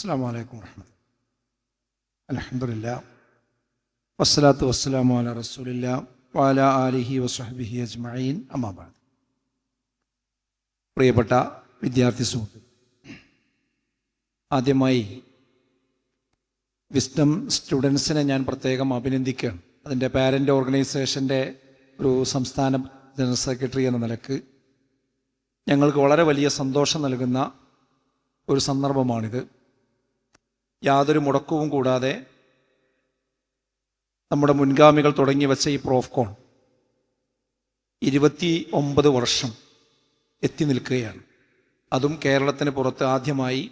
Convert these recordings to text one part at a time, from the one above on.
അസ്സലാമു അലൈക്കും വറഹ്മത്തുള്ളാഹി. അൽഹംദുലില്ലാഹ് വസ്സലാത്തു വസ്സലാമു അലാ റസൂലില്ലാഹ് വഅലാ ആലിഹി വസ്വഹ്ബിഹി അജ്മഈൻ. അമ്മാ ബഅദ്. പ്രിയപ്പെട്ട വിദ്യാർത്ഥി സുഹൃത്തുക്കളെ, ആദ്യമായി വിസ്ഡം സ്റ്റുഡൻസിനെ ഞാൻ പ്രത്യേകം അഭിനന്ദിക്കുകയാണ്. അതിൻ്റെ പാരൻ്റ് ഓർഗനൈസേഷൻ്റെ ഒരു സംസ്ഥാന ജനറൽ സെക്രട്ടറി എന്ന നിലക്ക് ഞങ്ങൾക്ക് വളരെ വലിയ സന്തോഷം നൽകുന്ന ഒരു സന്ദർഭമാണിത്. യാതൊരു മുടക്കവും കൂടാതെ നമ്മുടെ മുൻഗാമികൾ തുടങ്ങി വെച്ച ഈ പ്രോഫ്കോൺ 29 വർഷം എത്തി നിൽക്കുകയാണ്. അതും കേരളത്തിന് പുറത്ത് ആദ്യമായി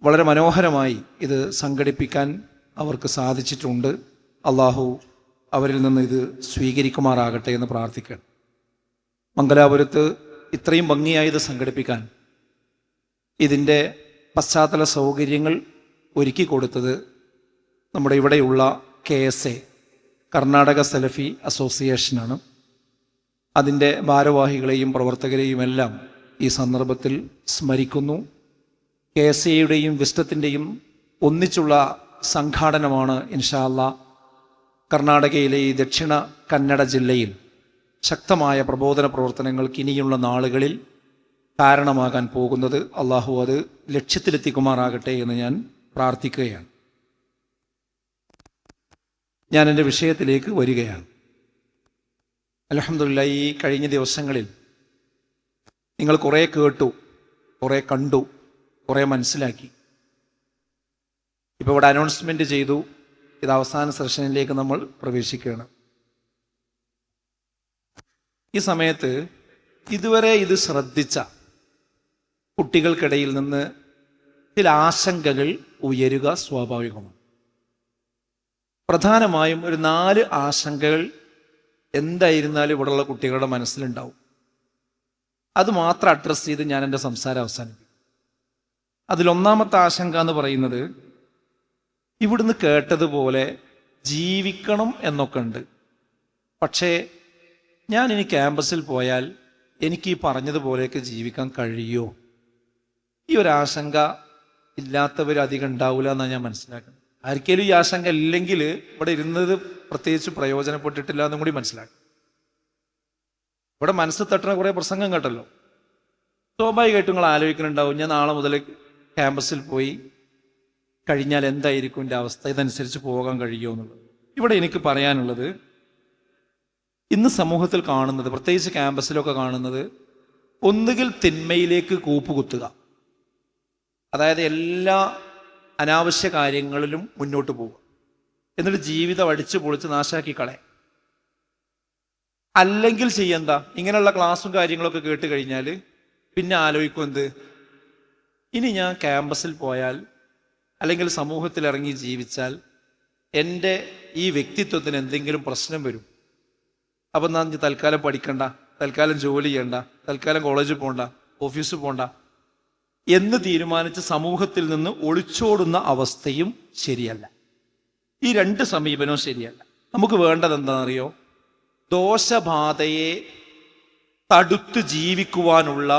വളരെ മനോഹരമായി ഇത് സംഘടിപ്പിക്കാൻ അവർക്ക് സാധിച്ചിട്ടുണ്ട്. അള്ളാഹു അവരിൽ നിന്ന് ഇത് സ്വീകരിക്കുമാറാകട്ടെ എന്ന് പ്രാർത്ഥിക്കണം. മംഗലാപുരത്ത് ഇത്രയും ഭംഗിയായി ഇത് സംഘടിപ്പിക്കാൻ ഇതിൻ്റെ പശ്ചാത്തല സൗകര്യങ്ങൾ ഒരുക്കി കൊടുത്തത് നമ്മുടെ ഇവിടെയുള്ള KSA കർണാടക സലഫി അസോസിയേഷനാണ്. അതിൻ്റെ ഭാരവാഹികളെയും പ്രവർത്തകരെയുമെല്ലാം ഈ സന്ദർഭത്തിൽ സ്മരിക്കുന്നു. KSAയുടെയും വിസ്ഡത്തിൻ്റെയും ഒന്നിച്ചുള്ള സംഘാടനമാണ് ഇൻഷാ അല്ലാഹ് കർണാടകയിലെ ഈ ദക്ഷിണ കന്നഡ ജില്ലയിൽ ശക്തമായ പ്രബോധന പ്രവർത്തനങ്ങൾക്ക് ഇനിയുള്ള നാളുകളിൽ കാരണമാകാൻ പോകുന്നത്. അള്ളാഹു അത് ലക്ഷ്യത്തിലെത്തിക്കുമാറാകട്ടെ എന്ന് ഞാൻ പ്രാർത്ഥിക്കുകയാണ്. ഞാൻ എൻ്റെ വിഷയത്തിലേക്ക് വരികയാണ്. അൽഹംദുലില്ലാഹ്, ഈ കഴിഞ്ഞ ദിവസങ്ങളിൽ നിങ്ങൾ കുറേ കേട്ടു, കുറേ കണ്ടു, കുറേ മനസ്സിലാക്കി. ഇപ്പോൾ ഇവിടെ അനൗൺസ്മെൻറ്റ് ചെയ്തു, ഇത് അവസാന സെഷനിലേക്ക് നമ്മൾ പ്രവേശിക്കുകയാണ്. ഈ സമയത്ത് ഇതുവരെ ഇത് ശ്രദ്ധിച്ച കുട്ടികൾക്കിടയിൽ നിന്ന് ചില ആശങ്കകൾ ഉയരുക സ്വാഭാവികമാണ്. പ്രധാനമായും ഒരു 4 ആശങ്കകൾ എന്തായിരുന്നാലും ഇവിടെയുള്ള കുട്ടികളുടെ മനസ്സിലുണ്ടാവും. അത് മാത്രം അഡ്രസ്സ് ചെയ്ത് ഞാൻ എൻ്റെ സംസാരം അവസാനിപ്പിക്കും. അതിലൊന്നാമത്തെ ആശങ്ക എന്ന് പറയുന്നത്, ഇവിടുന്ന് കേട്ടതുപോലെ ജീവിക്കണം എന്നൊക്കെ ഉണ്ട്, പക്ഷേ ഞാൻ ഇനി ക്യാമ്പസിൽ പോയാൽ എനിക്ക് ഈ പറഞ്ഞതുപോലെയൊക്കെ ജീവിക്കാൻ കഴിയുമോ? ഈ ഒരു ആശങ്ക ഇല്ലാത്തവർ അധികം ഉണ്ടാവില്ല എന്നാണ് ഞാൻ മനസ്സിലാക്കുന്നത്. ആർക്കെങ്കിലും ഈ ആശങ്ക ഇല്ലെങ്കിൽ ഇവിടെ ഇരുന്നത് പ്രത്യേകിച്ച് പ്രയോജനപ്പെട്ടിട്ടില്ല എന്നും കൂടി മനസ്സിലാക്കും. ഇവിടെ മനസ്സ് തട്ടുന്ന കുറേ പ്രസംഗം കേട്ടല്ലോ. സ്വാഭാവികമായിട്ടും നിങ്ങൾ ആലോചിക്കുന്നുണ്ടാവും, ഞാൻ നാളെ മുതൽ ക്യാമ്പസിൽ പോയി കഴിഞ്ഞാൽ എന്തായിരിക്കും എൻ്റെ അവസ്ഥ, ഇതനുസരിച്ച് പോകാൻ കഴിയുമോ എന്നുള്ളത്. ഇവിടെ എനിക്ക് പറയാനുള്ളത്, ഇന്ന് സമൂഹത്തിൽ കാണുന്നത്, പ്രത്യേകിച്ച് ക്യാമ്പസിലൊക്കെ കാണുന്നത്, ഒന്നുകിൽ തിന്മയിലേക്ക് കൂപ്പുകുത്തുക, അതായത് എല്ലാ അനാവശ്യ കാര്യങ്ങളിലും മുന്നോട്ട് പോവുക, എന്നിട്ട് ജീവിതം അടിച്ചു പൊളിച്ച് നാശാക്കി കളയാം. അല്ലെങ്കിൽ ചെയ്യണ്ട, ഇങ്ങനെയുള്ള ക്ലാസ്സും കാര്യങ്ങളൊക്കെ കേട്ട് കഴിഞ്ഞാൽ പിന്നെ ആലോചിക്കും, എന്ത്, ഇനി ഞാൻ ക്യാമ്പസിൽ പോയാൽ അല്ലെങ്കിൽ സമൂഹത്തിൽ ഇറങ്ങി ജീവിച്ചാൽ എൻ്റെ ഈ വ്യക്തിത്വത്തിന് എന്തെങ്കിലും പ്രശ്നം വരും. അപ്പം ഞാൻ തൽക്കാലം പഠിക്കണ്ട, തൽക്കാലം ജോലി ചെയ്യണ്ട, തൽക്കാലം കോളേജിൽ പോകണ്ട, ഓഫീസിൽ പോകണ്ട എന്ന് തീരുമാനിച്ച് സമൂഹത്തിൽ നിന്ന് ഒളിച്ചോടുന്ന അവസ്ഥയും ശരിയല്ല. ഈ 2 സമീപനവും ശരിയല്ല. നമുക്ക് വേണ്ടത് എന്താണെന്നറിയോ? ദോഷബാധയെ തടുത്ത് ജീവിക്കുവാനുള്ള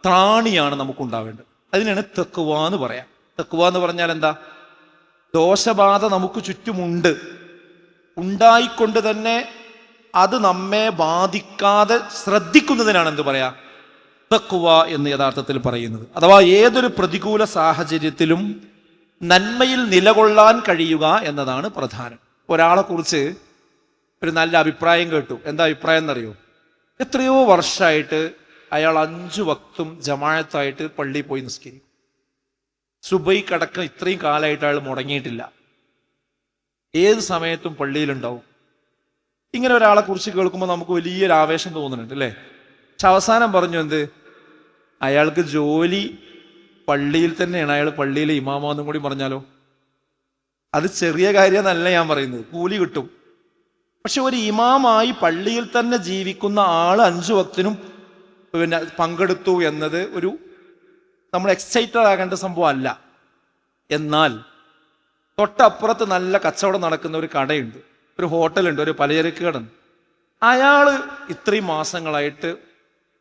ത്രാണിയാണ് നമുക്കുണ്ടാവേണ്ടത്. അതിനാണ് തഖ്വ എന്ന് പറയാം. തഖ്വ എന്ന് പറഞ്ഞാൽ എന്താ? ദോഷബാധ നമുക്ക് ചുറ്റുമുണ്ട്, ഉണ്ടായിക്കൊണ്ട് തന്നെ അത് നമ്മെ ബാധിക്കാതെ ശ്രദ്ധിക്കുന്നതിനാണ് എന്ത് പറയാ? തഖ്വ എന്ന് യഥാർത്ഥത്തിൽ പറയുന്നത്. അഥവാ ഏതൊരു പ്രതികൂല സാഹചര്യത്തിലും നന്മയിൽ നിലകൊള്ളാൻ കഴിയുക എന്നതാണ് പ്രധാനം. ഒരാളെ കുറിച്ച് ഒരു നല്ല അഭിപ്രായം കേട്ടു. എന്താ അഭിപ്രായം എന്നറിയോ? എത്രയോ വർഷമായിട്ട് അയാൾ 5 വക്തും ജമാഅത്തായിട്ട് പള്ളിയിൽ പോയി നിസ്കരിക്കും. സുബഹിക്കടക്കം ഇത്രയും കാലമായിട്ട് അയാൾ മുടങ്ങിയിട്ടില്ല, ഏത് സമയത്തും പള്ളിയിലുണ്ടാവും. ഇങ്ങനെ ഒരാളെ കുറിച്ച് കേൾക്കുമ്പോൾ നമുക്ക് വലിയൊരു ആവേശം തോന്നുന്നുണ്ട് അല്ലേ? പക്ഷെ അവസാനം പറഞ്ഞു, എന്ത്, അയാൾക്ക് ജോലി പള്ളിയിൽ തന്നെയാണ്, അയാൾ പള്ളിയിലെ ഇമാമെന്നും കൂടി പറഞ്ഞാലോ? അത് ചെറിയ കാര്യമെന്നല്ല ഞാൻ പറയുന്നത്, കൂലി കിട്ടും. പക്ഷെ ഒരു ഇമാമായി പള്ളിയിൽ തന്നെ ജീവിക്കുന്ന ആൾ 5 വക്തിനും പിന്നെ പങ്കെടുത്തു എന്നത് ഒരു നമ്മൾ എക്സൈറ്റഡ് ആകേണ്ട സംഭവം അല്ല. എന്നാൽ തൊട്ടപ്പുറത്ത് നല്ല കച്ചവടം നടക്കുന്ന ഒരു കടയുണ്ട്, ഒരു ഹോട്ടലുണ്ട്, ഒരു പലചരക്ക് കട. അയാൾ ഇത്രയും മാസങ്ങളായിട്ട്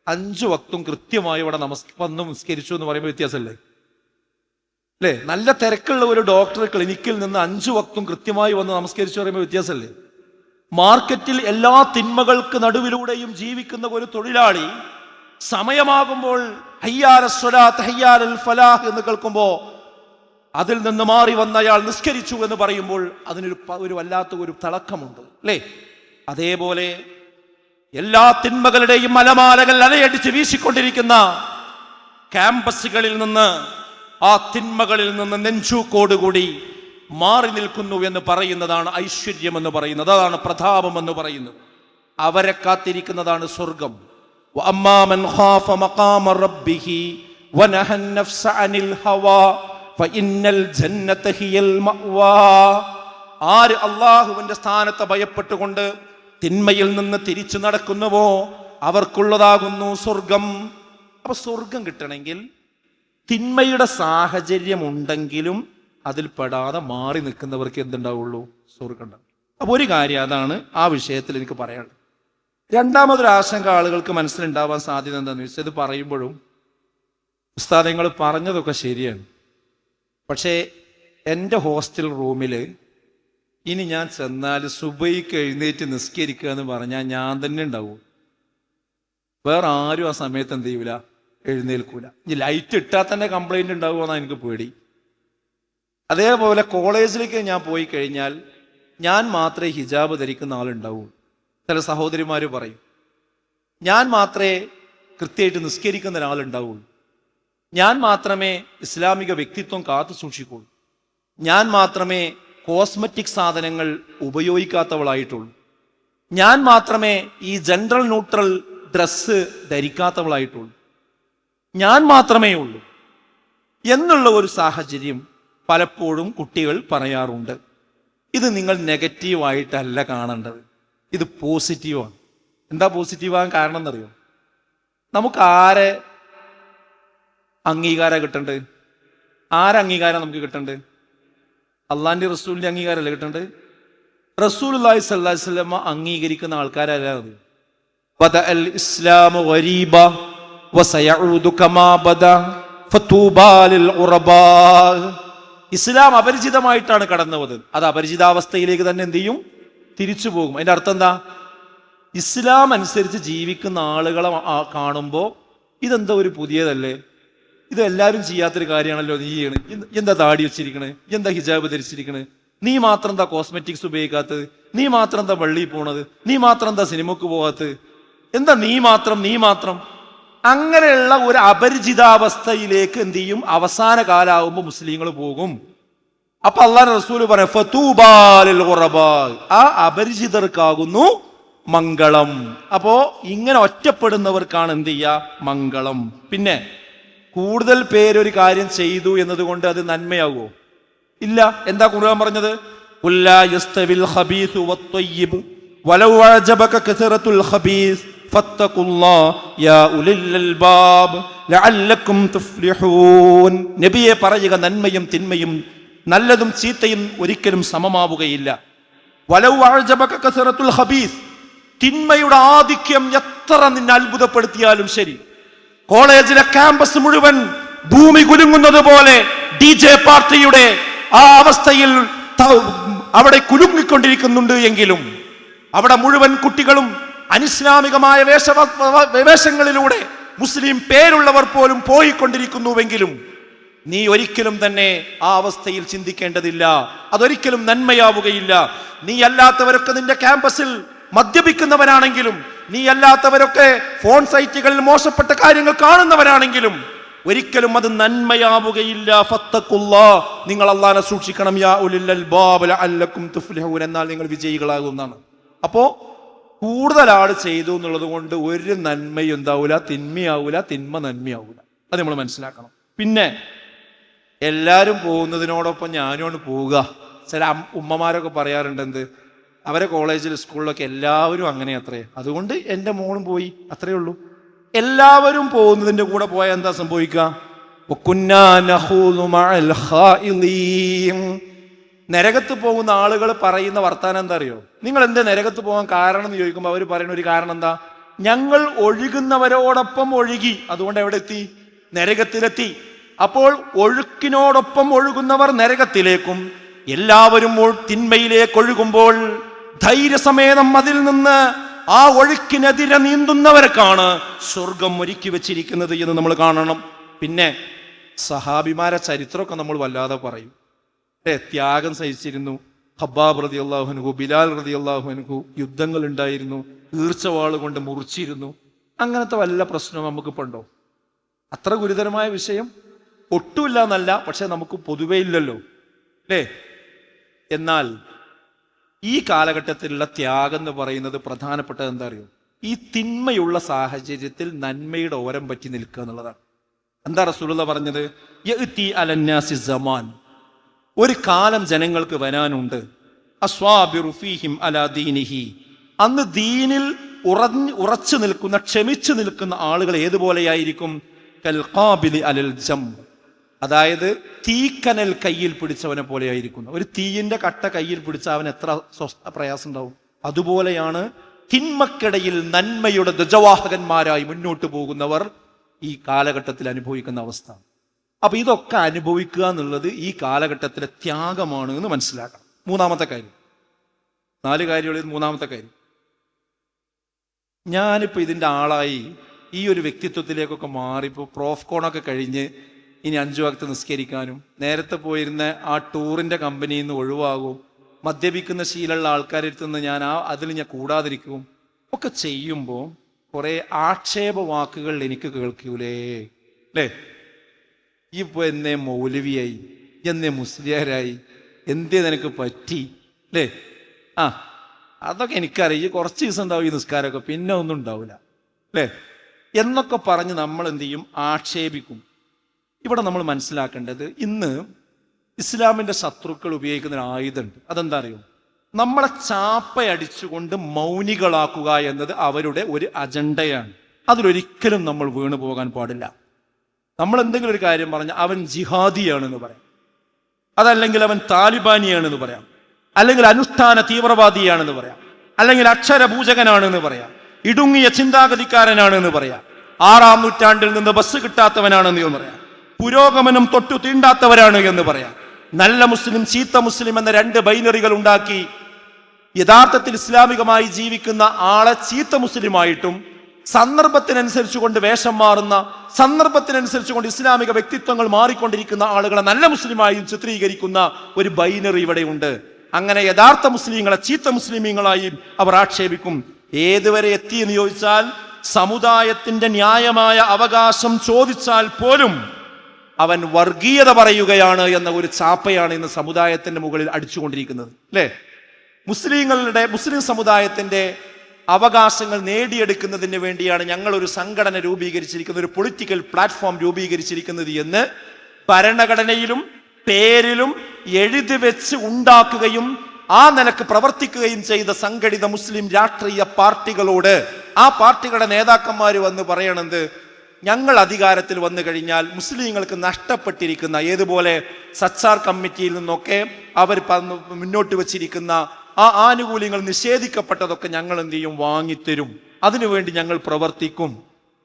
5 വക്തും കൃത്യമായി ഇവിടെ വന്ന് നിസ്കരിച്ചു എന്ന് പറയുമ്പോൾ വ്യത്യാസമല്ലേ? അല്ലേ? നല്ല തിരക്കുള്ള ഒരു ഡോക്ടർ ക്ലിനിക്കിൽ നിന്ന് 5 വക്തും കൃത്യമായി വന്ന് നമസ്കരിച്ചു പറയുമ്പോൾ വ്യത്യാസമല്ലേ? മാർക്കറ്റിൽ എല്ലാ തിന്മകൾക്ക് നടുവിലൂടെയും ജീവിക്കുന്ന ഒരു തൊഴിലാളി സമയമാകുമ്പോൾ ഹയ്യാല സ്വലാത്ത് ഹയ്യാലൽ ഫലാഹ് എന്ന് കേൾക്കുമ്പോൾ അതിൽ നിന്ന് മാറി വന്ന അയാൾ നിസ്കരിച്ചു എന്ന് പറയുമ്പോൾ അതിനൊരു വല്ലാത്ത ഒരു തിളക്കമുണ്ട്, അല്ലേ? അതേപോലെ എല്ലാ തിന്മകളുടെയും അലമാലകൾ അലയടിച്ച് വീശിക്കൊണ്ടിരിക്കുന്ന ക്യാമ്പസുകളിൽ നിന്ന്, ആ തിന്മകളിൽ നിന്ന് നെഞ്ചൂക്കോടുകൂടി മാറി നിൽക്കുന്നു എന്ന് പറയുന്നതാണ് ഐശ്വര്യം എന്ന് പറയുന്നത്, അതാണ് പ്രതാപം എന്ന് പറയുന്നത്. അവരെ കാത്തിരിക്കുന്നതാണ് സ്വർഗം. വഅമ്മാമൻ ഖാഫ മഖാമ റബ്ബിഹി വനഹൻ നഫ്സ അനിൽ ഹവാ ഫഇന്നൽ ജന്നത ഹിയൽ മഅവാ. ആര് അല്ലാഹുവിന്റെ സ്ഥാനത്തെ ഭയപ്പെട്ടുകൊണ്ട് തിന്മയിൽ നിന്ന് തിരിച്ചു നടക്കുന്നുവോ അവർക്കുള്ളതാകുന്നു സ്വർഗം. അപ്പൊ സ്വർഗം കിട്ടണമെങ്കിൽ തിന്മയുടെ സാഹചര്യം ഉണ്ടെങ്കിലും അതിൽ പെടാതെ മാറി നിൽക്കുന്നവർക്ക് എന്തുണ്ടാവുള്ളൂ? സ്വർഗം ഉണ്ടാവും. അപ്പൊ ഒരു കാര്യം അതാണ് ആ വിഷയത്തിൽ എനിക്ക് പറയാനുള്ളത്. രണ്ടാമതൊരു ആശങ്ക ആളുകൾക്ക് മനസ്സിലുണ്ടാവാൻ സാധ്യത എന്താണെന്ന് വെച്ചാൽ, ഇത് പറയുമ്പോഴും ഉസ്താദ് നിങ്ങൾ പറഞ്ഞതൊക്കെ ശരിയാണ്, പക്ഷേ എൻ്റെ ഹോസ്റ്റൽ റൂമിൽ ഇനി ഞാൻ ചെന്നാൽ സുബഹിക്ക് എഴുന്നേറ്റ് നിസ്കരിക്കുക എന്ന് പറഞ്ഞാൽ ഞാൻ തന്നെ ഉണ്ടാവും, വേറെ ആരും ആ സമയത്ത് എന്ത് ചെയ്യൂല, എഴുന്നേൽക്കൂല. ഇനി ലൈറ്റ് ഇട്ടാൽ തന്നെ കംപ്ലൈൻറ്റ് ഉണ്ടാവുമെന്നാണ് എനിക്ക് പേടി. അതേപോലെ കോളേജിലേക്ക് ഞാൻ പോയി കഴിഞ്ഞാൽ ഞാൻ മാത്രമേ ഹിജാബ് ധരിക്കുന്ന ആളുണ്ടാവൂ. ചില സഹോദരിമാർ പറയും ഞാൻ മാത്രമേ കൃത്യമായിട്ട് നിസ്കരിക്കുന്ന ഒരാളുണ്ടാവുള്ളൂ, ഞാൻ മാത്രമേ ഇസ്ലാമിക വ്യക്തിത്വം കാത്തു സൂക്ഷിക്കുള്ളൂ, ഞാൻ മാത്രമേ കോസ്മെറ്റിക് സാധനങ്ങൾ ഉപയോഗിക്കാത്തവളായിട്ടുള്ളൂ, ഞാൻ മാത്രമേ ഈ ജനറൽ ന്യൂട്രൽ ഡ്രസ്സ് ധരിക്കാത്തവളായിട്ടുള്ളൂ, ഞാൻ മാത്രമേ ഉള്ളൂ എന്നുള്ള ഒരു സാഹചര്യം പലപ്പോഴും കുട്ടികൾ പറയാറുണ്ട്. ഇത് നിങ്ങൾ നെഗറ്റീവായിട്ടല്ല കാണേണ്ടത്, ഇത് പോസിറ്റീവാണ്. എന്താ പോസിറ്റീവാകാൻ കാരണം എന്നറിയോ? നമുക്ക് ആരെ അംഗീകാരം കിട്ടേണ്ടത്? ആരംഗീകാരം നമുക്ക് കിട്ടേണ്ടത്? അള്ളാന്റെ റസൂലിന്റെ അംഗീകാരമല്ലേ കിട്ടേണ്ടത്? റസൂലുള്ളാഹി സ്വല്ലല്ലാഹി അലൈഹി വസല്ലം അംഗീകരിക്കുന്ന ആൾക്കാരല്ല അത്. ബദഅൽ ഇസ്ലാമു ഗരീബ വസയഊദു കമാ ബദ ഫതൂബാ ലിൽ ഉറബാ. ഇസ്ലാം അപരിചിതമായിട്ടാണ് കടന്നു വന്നത്, അത് അപരിചിതാവസ്ഥയിലേക്ക് തന്നെ എന്ത് ചെയ്യും? തിരിച്ചു പോകും. അതിന്റെ അർത്ഥം എന്താ? ഇസ്ലാം അനുസരിച്ച് ജീവിക്കുന്ന ആളുകളെ കാണുമ്പോൾ ഇതെന്താ ഒരു പുതിയതല്ലേ, ഇത് എല്ലാവരും ചെയ്യാത്തൊരു കാര്യമാണല്ലോ നീ ചെയ്യണേ, എന്താ താടി വെച്ചിരിക്കണേ, എന്താ ഹിജാബ് ധരിച്ചിരിക്കണേ, നീ മാത്രം എന്താ കോസ്മെറ്റിക്സ് ഉപയോഗിക്കാത്തത്, നീ മാത്രം എന്താ പള്ളിയിൽ പോണത്, നീ മാത്രം എന്താ സിനിമക്ക് പോകാത്തത്, എന്താ നീ മാത്രം. അങ്ങനെയുള്ള ഒരു അപരിചിതാവസ്ഥയിലേക്ക് എന്ത് ചെയ്യും? അവസാന കാലാവുമ്പോൾ മുസ്ലിങ്ങൾ പോകും. അപ്പൊ അല്ലാഹുവിന്റെ റസൂൽ പറയാം ഫതൂബാ ലിൽ ഖുറബാ, ആ അപരിചിതർക്കാകുന്നു മംഗളം. അപ്പോ ഇങ്ങനെ ഒറ്റപ്പെടുന്നവർക്കാണ് എന്ത് ചെയ്യുക? മംഗളം. പിന്നെ കൂടുതൽ പേരൊരു കാര്യം ചെയ്തു എന്നതുകൊണ്ട് അത് നന്മയാകുമോ? ഇല്ല. എന്താ ഖുർആൻ പറഞ്ഞത്? ഖുല്ലാ യസ്തവിൽ ഖബീസു വത്വയ്യിബ് വലൗ അഅജബക കസറത്തുൽ ഖബീസ് ഫത്തഖുല്ലാഹ യാ ഉലിൽ അൽബാബ് ലഅല്ലക്കും തുഫ്ലിഹൂൻ. നബിയെ പറയുക, നന്മയും തിന്മയും നല്ലതും ചീത്തയും ഒരിക്കലും സമമാവുകയില്ല. വലൗ അഅജബക കസറത്തുൽ ഖബീസ്, തിന്മയുടെ ആധിക്യം എത്ര നിന്നെ അത്ഭുതപ്പെടുത്തിയാലും ശരി, കോളേജിലെ ക്യാമ്പസ് മുഴുവൻ ഭൂമി കുലുങ്ങുന്നത് പോലെ DJ പാർട്ടിയുടെ ആ അവസ്ഥയിൽ അവിടെ കുലുങ്ങിക്കൊണ്ടിരിക്കുന്നുണ്ട് എങ്കിലും, അവിടെ മുഴുവൻ കുട്ടികളും അനിസ്ലാമികമായ വേഷങ്ങളിലൂടെ മുസ്ലിം പേരുള്ളവർ പോലും പോയിക്കൊണ്ടിരിക്കുന്നുവെങ്കിലും നീ ഒരിക്കലും തന്നെ ആ അവസ്ഥയിൽ ചിന്തിക്കേണ്ടതില്ല, അതൊരിക്കലും നന്മയാവുകയില്ല. നീ അല്ലാത്തവരൊക്കെ നിന്റെ ക്യാമ്പസിൽ മദ്യപിക്കുന്നവരാണെങ്കിലും, നീ അല്ലാത്തവരൊക്കെ ഫോൺ സൈറ്റുകളിൽ മോശപ്പെട്ട കാര്യങ്ങൾ കാണുന്നവരാണെങ്കിലും ഒരിക്കലും അത് നന്മയാവുകയില്ല. ഫത്തഖുല്ലാഹ്, നിങ്ങൾ അല്ലാഹുവിനെ സൂക്ഷിക്കണം. യാ ഉലിൽ അൽബാബ് ലഅല്ലക്കും തുഫ്ലിഹൂൻ, എന്നാൽ നിങ്ങൾ വിജയികളാകുന്നതാണ്. അപ്പോ കൂടുതൽ ആൾ ചെയ്തു എന്നുള്ളത് കൊണ്ട് ഒരു നന്മയും എന്താവൂല, തിന്മയാവൂല, തിന്മ നന്മയാവൂല. അത് നമ്മൾ മനസ്സിലാക്കണം. പിന്നെ എല്ലാവരും പോകുന്നതിനോടൊപ്പം ഞാനുമാണ് പോവുക. ചില ഉമ്മമാരൊക്കെ പറയാറുണ്ട്, എന്ത് അവരെ കോളേജിൽ സ്കൂളിലൊക്കെ എല്ലാവരും അങ്ങനെ അത്രേ, അതുകൊണ്ട് എൻ്റെ മോളും പോയി, അത്രയേ ഉള്ളൂ. എല്ലാവരും പോകുന്നതിൻ്റെ കൂടെ പോയാൽ എന്താ സംഭവിക്കുക? നരകത്ത് പോകുന്ന ആളുകൾ പറയുന്ന വർത്താനം എന്താ അറിയോ? നിങ്ങൾ എന്താ നരകത്ത് പോകാൻ കാരണം എന്ന് ചോദിക്കുമ്പോൾ അവർ പറയുന്ന ഒരു കാരണം എന്താ? ഞങ്ങൾ ഒഴുകുന്നവരോടൊപ്പം ഒഴുകി, അതുകൊണ്ട് എവിടെ എത്തി? നരകത്തിലെത്തി. അപ്പോൾ ഒഴുക്കിനോടൊപ്പം ഒഴുകുന്നവർ നരകത്തിലേക്കും എല്ലാവരും തിന്മയിലേക്ക് ഒഴുകുമ്പോൾ ധൈര്യസമേതം അതിൽ നിന്ന് ആ ഒഴുക്കിനെതിരെ നീന്തുന്നവർക്കാണ് സ്വർഗം ഒരുക്കി വെച്ചിരിക്കുന്നത് എന്ന് നമ്മൾ കാണണം. പിന്നെ സഹാബിമാരെ ചരിത്രമൊക്കെ നമ്മൾ വല്ലാതെ പറയും. ത്യാഗം സഹിച്ചിരുന്നു. ഹബ്ബാബ് റളിയല്ലാഹു അൻഹു, ബിലാൽ റളിയല്ലാഹു അൻഹു, യുദ്ധങ്ങൾ ഉണ്ടായിരുന്നു, ഈർച്ചവാൾ കൊണ്ട് മുറിച്ചിരുന്നു. അങ്ങനത്തെ വല്ല പ്രശ്നവും നമുക്കിപ്പോൾ ഉണ്ടോ? അത്ര ഗുരുതരമായ വിഷയം ഒട്ടുമില്ല എന്നല്ല, പക്ഷെ നമുക്ക് പൊതുവേ ഇല്ലല്ലോ, അല്ലേ? എന്നാൽ ഈ കാലഘട്ടത്തിലുള്ള ത്യാഗം എന്ന് പറയുന്നത് പ്രധാനപ്പെട്ടത് എന്താ അറിയോ? ഈ തിന്മയുള്ള സാഹചര്യത്തിൽ നന്മയുടെ ഓരം പറ്റി നിൽക്കുക എന്നുള്ളതാണ്. എന്താ റസൂലുള്ളാഹി പറഞ്ഞത്? യഅതി അലന്നാസി സമാൻ, ഒരു കാലം ജനങ്ങൾക്ക് വരാനുണ്ട്. അസ്വാബിറു ഫീഹിം അലാ ദീനിഹി, അന്ന് ദീനിൽ ഉറച്ചു നിൽക്കുന്ന, ക്ഷമിച്ചു നിൽക്കുന്ന ആളുകൾ ഏതുപോലെയായിരിക്കും? കൽ ഖാബിലി അലൽ ജം, അതായത് തീക്കനൽ കയ്യിൽ പിടിച്ചവനെ പോലെ ആയിരിക്കുന്നു. ഒരു തീയിന്റെ കട്ട കയ്യിൽ പിടിച്ച അവൻ എത്ര പ്രയാസം ഉണ്ടാവും. അതുപോലെയാണ് തിന്മക്കിടയിൽ നന്മയുടെ ധ്വജവാഹകന്മാരായി മുന്നോട്ട് പോകുന്നവർ ഈ കാലഘട്ടത്തിൽ അനുഭവിക്കുന്ന അവസ്ഥ. അപ്പൊ ഇതൊക്കെ അനുഭവിക്കുക എന്നുള്ളത് ഈ കാലഘട്ടത്തിലെ ത്യാഗമാണ് എന്ന് മനസ്സിലാക്കണം. മൂന്നാമത്തെ കാര്യം, 4 കാര്യങ്ങളിൽ മൂന്നാമത്തെ കാര്യം, ഞാനിപ്പോ ഇതിന്റെ ആളായി ഈ ഒരു വ്യക്തിത്വത്തിലേക്കൊക്കെ മാറിപ്പോ പ്രോഫ്കോണൊക്കെ കഴിഞ്ഞ് ഇനി 5 വക്ത് നിസ്കരിക്കാനും, നേരത്തെ പോയിരുന്ന ആ ടൂറിന്റെ കമ്പനിയിൽ നിന്ന് ഒഴിവാകും, മദ്യപിക്കുന്ന ശീലമുള്ള ആൾക്കാരെടുത്ത് നിന്ന് ഞാൻ അതിൽ ഞാൻ കൂടാതിരിക്കും ഒക്കെ ചെയ്യുമ്പോൾ കുറെ ആക്ഷേപ വാക്കുകൾ എനിക്ക് കേൾക്കൂലേ, അല്ലേ? ഇപ്പൊ എന്നെ മൗലവിയായി, എന്നെ മുസ്ലിയാരായി, എന്തേ നിനക്ക് പറ്റി, അല്ലേ? അതൊക്കെ എനിക്കറിയാം, കുറച്ച് ദിവസം ഉണ്ടാവും ഈ നിസ്കാരമൊക്കെ, പിന്നെ ഒന്നും ഉണ്ടാവില്ല, അല്ലേ? എന്നൊക്കെ പറഞ്ഞ് നമ്മൾ എന്ത് ചെയ്യും? ആക്ഷേപിക്കും. ഇവിടെ നമ്മൾ മനസ്സിലാക്കേണ്ടത്, ഇന്ന് ഇസ്ലാമിന്റെ ശത്രുക്കൾ ഉപയോഗിക്കുന്ന ഒരു ആയുധമുണ്ട്. അതെന്താ അറിയോ? നമ്മളെ ചാപ്പയടിച്ചുകൊണ്ട് മൗനികളാക്കുക എന്നത് അവരുടെ ഒരു അജണ്ടയാണ്. അതിലൊരിക്കലും നമ്മൾ വീണു പോകാൻ പാടില്ല. നമ്മൾ എന്തെങ്കിലും ഒരു കാര്യം പറഞ്ഞാൽ അവൻ ജിഹാദിയാണെന്ന് പറയാം, അതല്ലെങ്കിൽ അവൻ താലിബാനിയാണെന്ന് പറയാം, അല്ലെങ്കിൽ അനുഷ്ഠാന തീവ്രവാദിയാണെന്ന് പറയാം, അല്ലെങ്കിൽ അക്ഷരപൂജകനാണെന്ന് പറയാം, ഇടുങ്ങിയ ചിന്താഗതിക്കാരനാണെന്ന് പറയാം, 6-ാം നൂറ്റാണ്ടിൽ നിന്ന് ബസ് കിട്ടാത്തവനാണെന്ന് പറയാം, പുരോഗമനം തൊട്ടു തീണ്ടാത്തവരാണ് എന്ന് പറയാം. നല്ല മുസ്ലിം, ചീത്ത മുസ്ലിം എന്ന 2 ബൈനറികൾ ഉണ്ടാക്കി യഥാർത്ഥത്തിൽ ഇസ്ലാമികമായി ജീവിക്കുന്ന ആളെ ചീത്ത മുസ്ലിമായിട്ടും സന്ദർഭത്തിനനുസരിച്ച് കൊണ്ട് വേഷം മാറുന്ന, സന്ദർഭത്തിനനുസരിച്ച് കൊണ്ട് ഇസ്ലാമിക വ്യക്തിത്വങ്ങൾ മാറിക്കൊണ്ടിരിക്കുന്ന ആളുകളെ നല്ല മുസ്ലിമായും ചിത്രീകരിക്കുന്ന ഒരു ബൈനറി ഇവിടെയുണ്ട്. അങ്ങനെ യഥാർത്ഥ മുസ്ലിങ്ങളെ ചീത്ത മുസ്ലിമീങ്ങളായും അവർ ആക്ഷേപിക്കും. ഏതുവരെ എത്തിയെന്ന് ചോദിച്ചാൽ, സമുദായത്തിന്റെ ന്യായമായ അവകാശം ചോദിച്ചാൽ പോലും അവൻ വർഗീയത പറയുകയാണ് എന്ന ഒരു ചാപ്പയാണ് ഇന്ന് സമുദായത്തിന്റെ മുകളിൽ അടിച്ചുകൊണ്ടിരിക്കുന്നത്, അല്ലേ? മുസ്ലിം സമുദായത്തിന്റെ അവകാശങ്ങൾ നേടിയെടുക്കുന്നതിന് വേണ്ടിയാണ് ഞങ്ങൾ ഒരു സംഘടന രൂപീകരിച്ചിരിക്കുന്നത്, ഒരു പൊളിറ്റിക്കൽ പ്ലാറ്റ്ഫോം രൂപീകരിച്ചിരിക്കുന്നത് എന്ന് ഭരണഘടനയിലും പേരിലും എഴുതി വെച്ച് ഉണ്ടാക്കുകയും ആ നിലക്ക് പ്രവർത്തിക്കുകയും ചെയ്ത സംഘടിത മുസ്ലിം രാഷ്ട്രീയ പാർട്ടികളോട് ആ പാർട്ടികളുടെ നേതാക്കന്മാർ വന്ന് പറയണത്, ഞങ്ങൾ അധികാരത്തിൽ വന്നു കഴിഞ്ഞാൽ മുസ്ലിങ്ങൾക്ക് നഷ്ടപ്പെട്ടിരിക്കുന്ന, ഏതുപോലെ സച്ചാർ കമ്മിറ്റിയിൽ നിന്നൊക്കെ അവർ മുന്നോട്ട് വച്ചിരിക്കുന്ന ആ ആനുകൂല്യങ്ങൾ നിഷേധിക്കപ്പെട്ടതൊക്കെ ഞങ്ങൾ എന്ത് ചെയ്യും? വാങ്ങിത്തരും, അതിനുവേണ്ടി ഞങ്ങൾ പ്രവർത്തിക്കും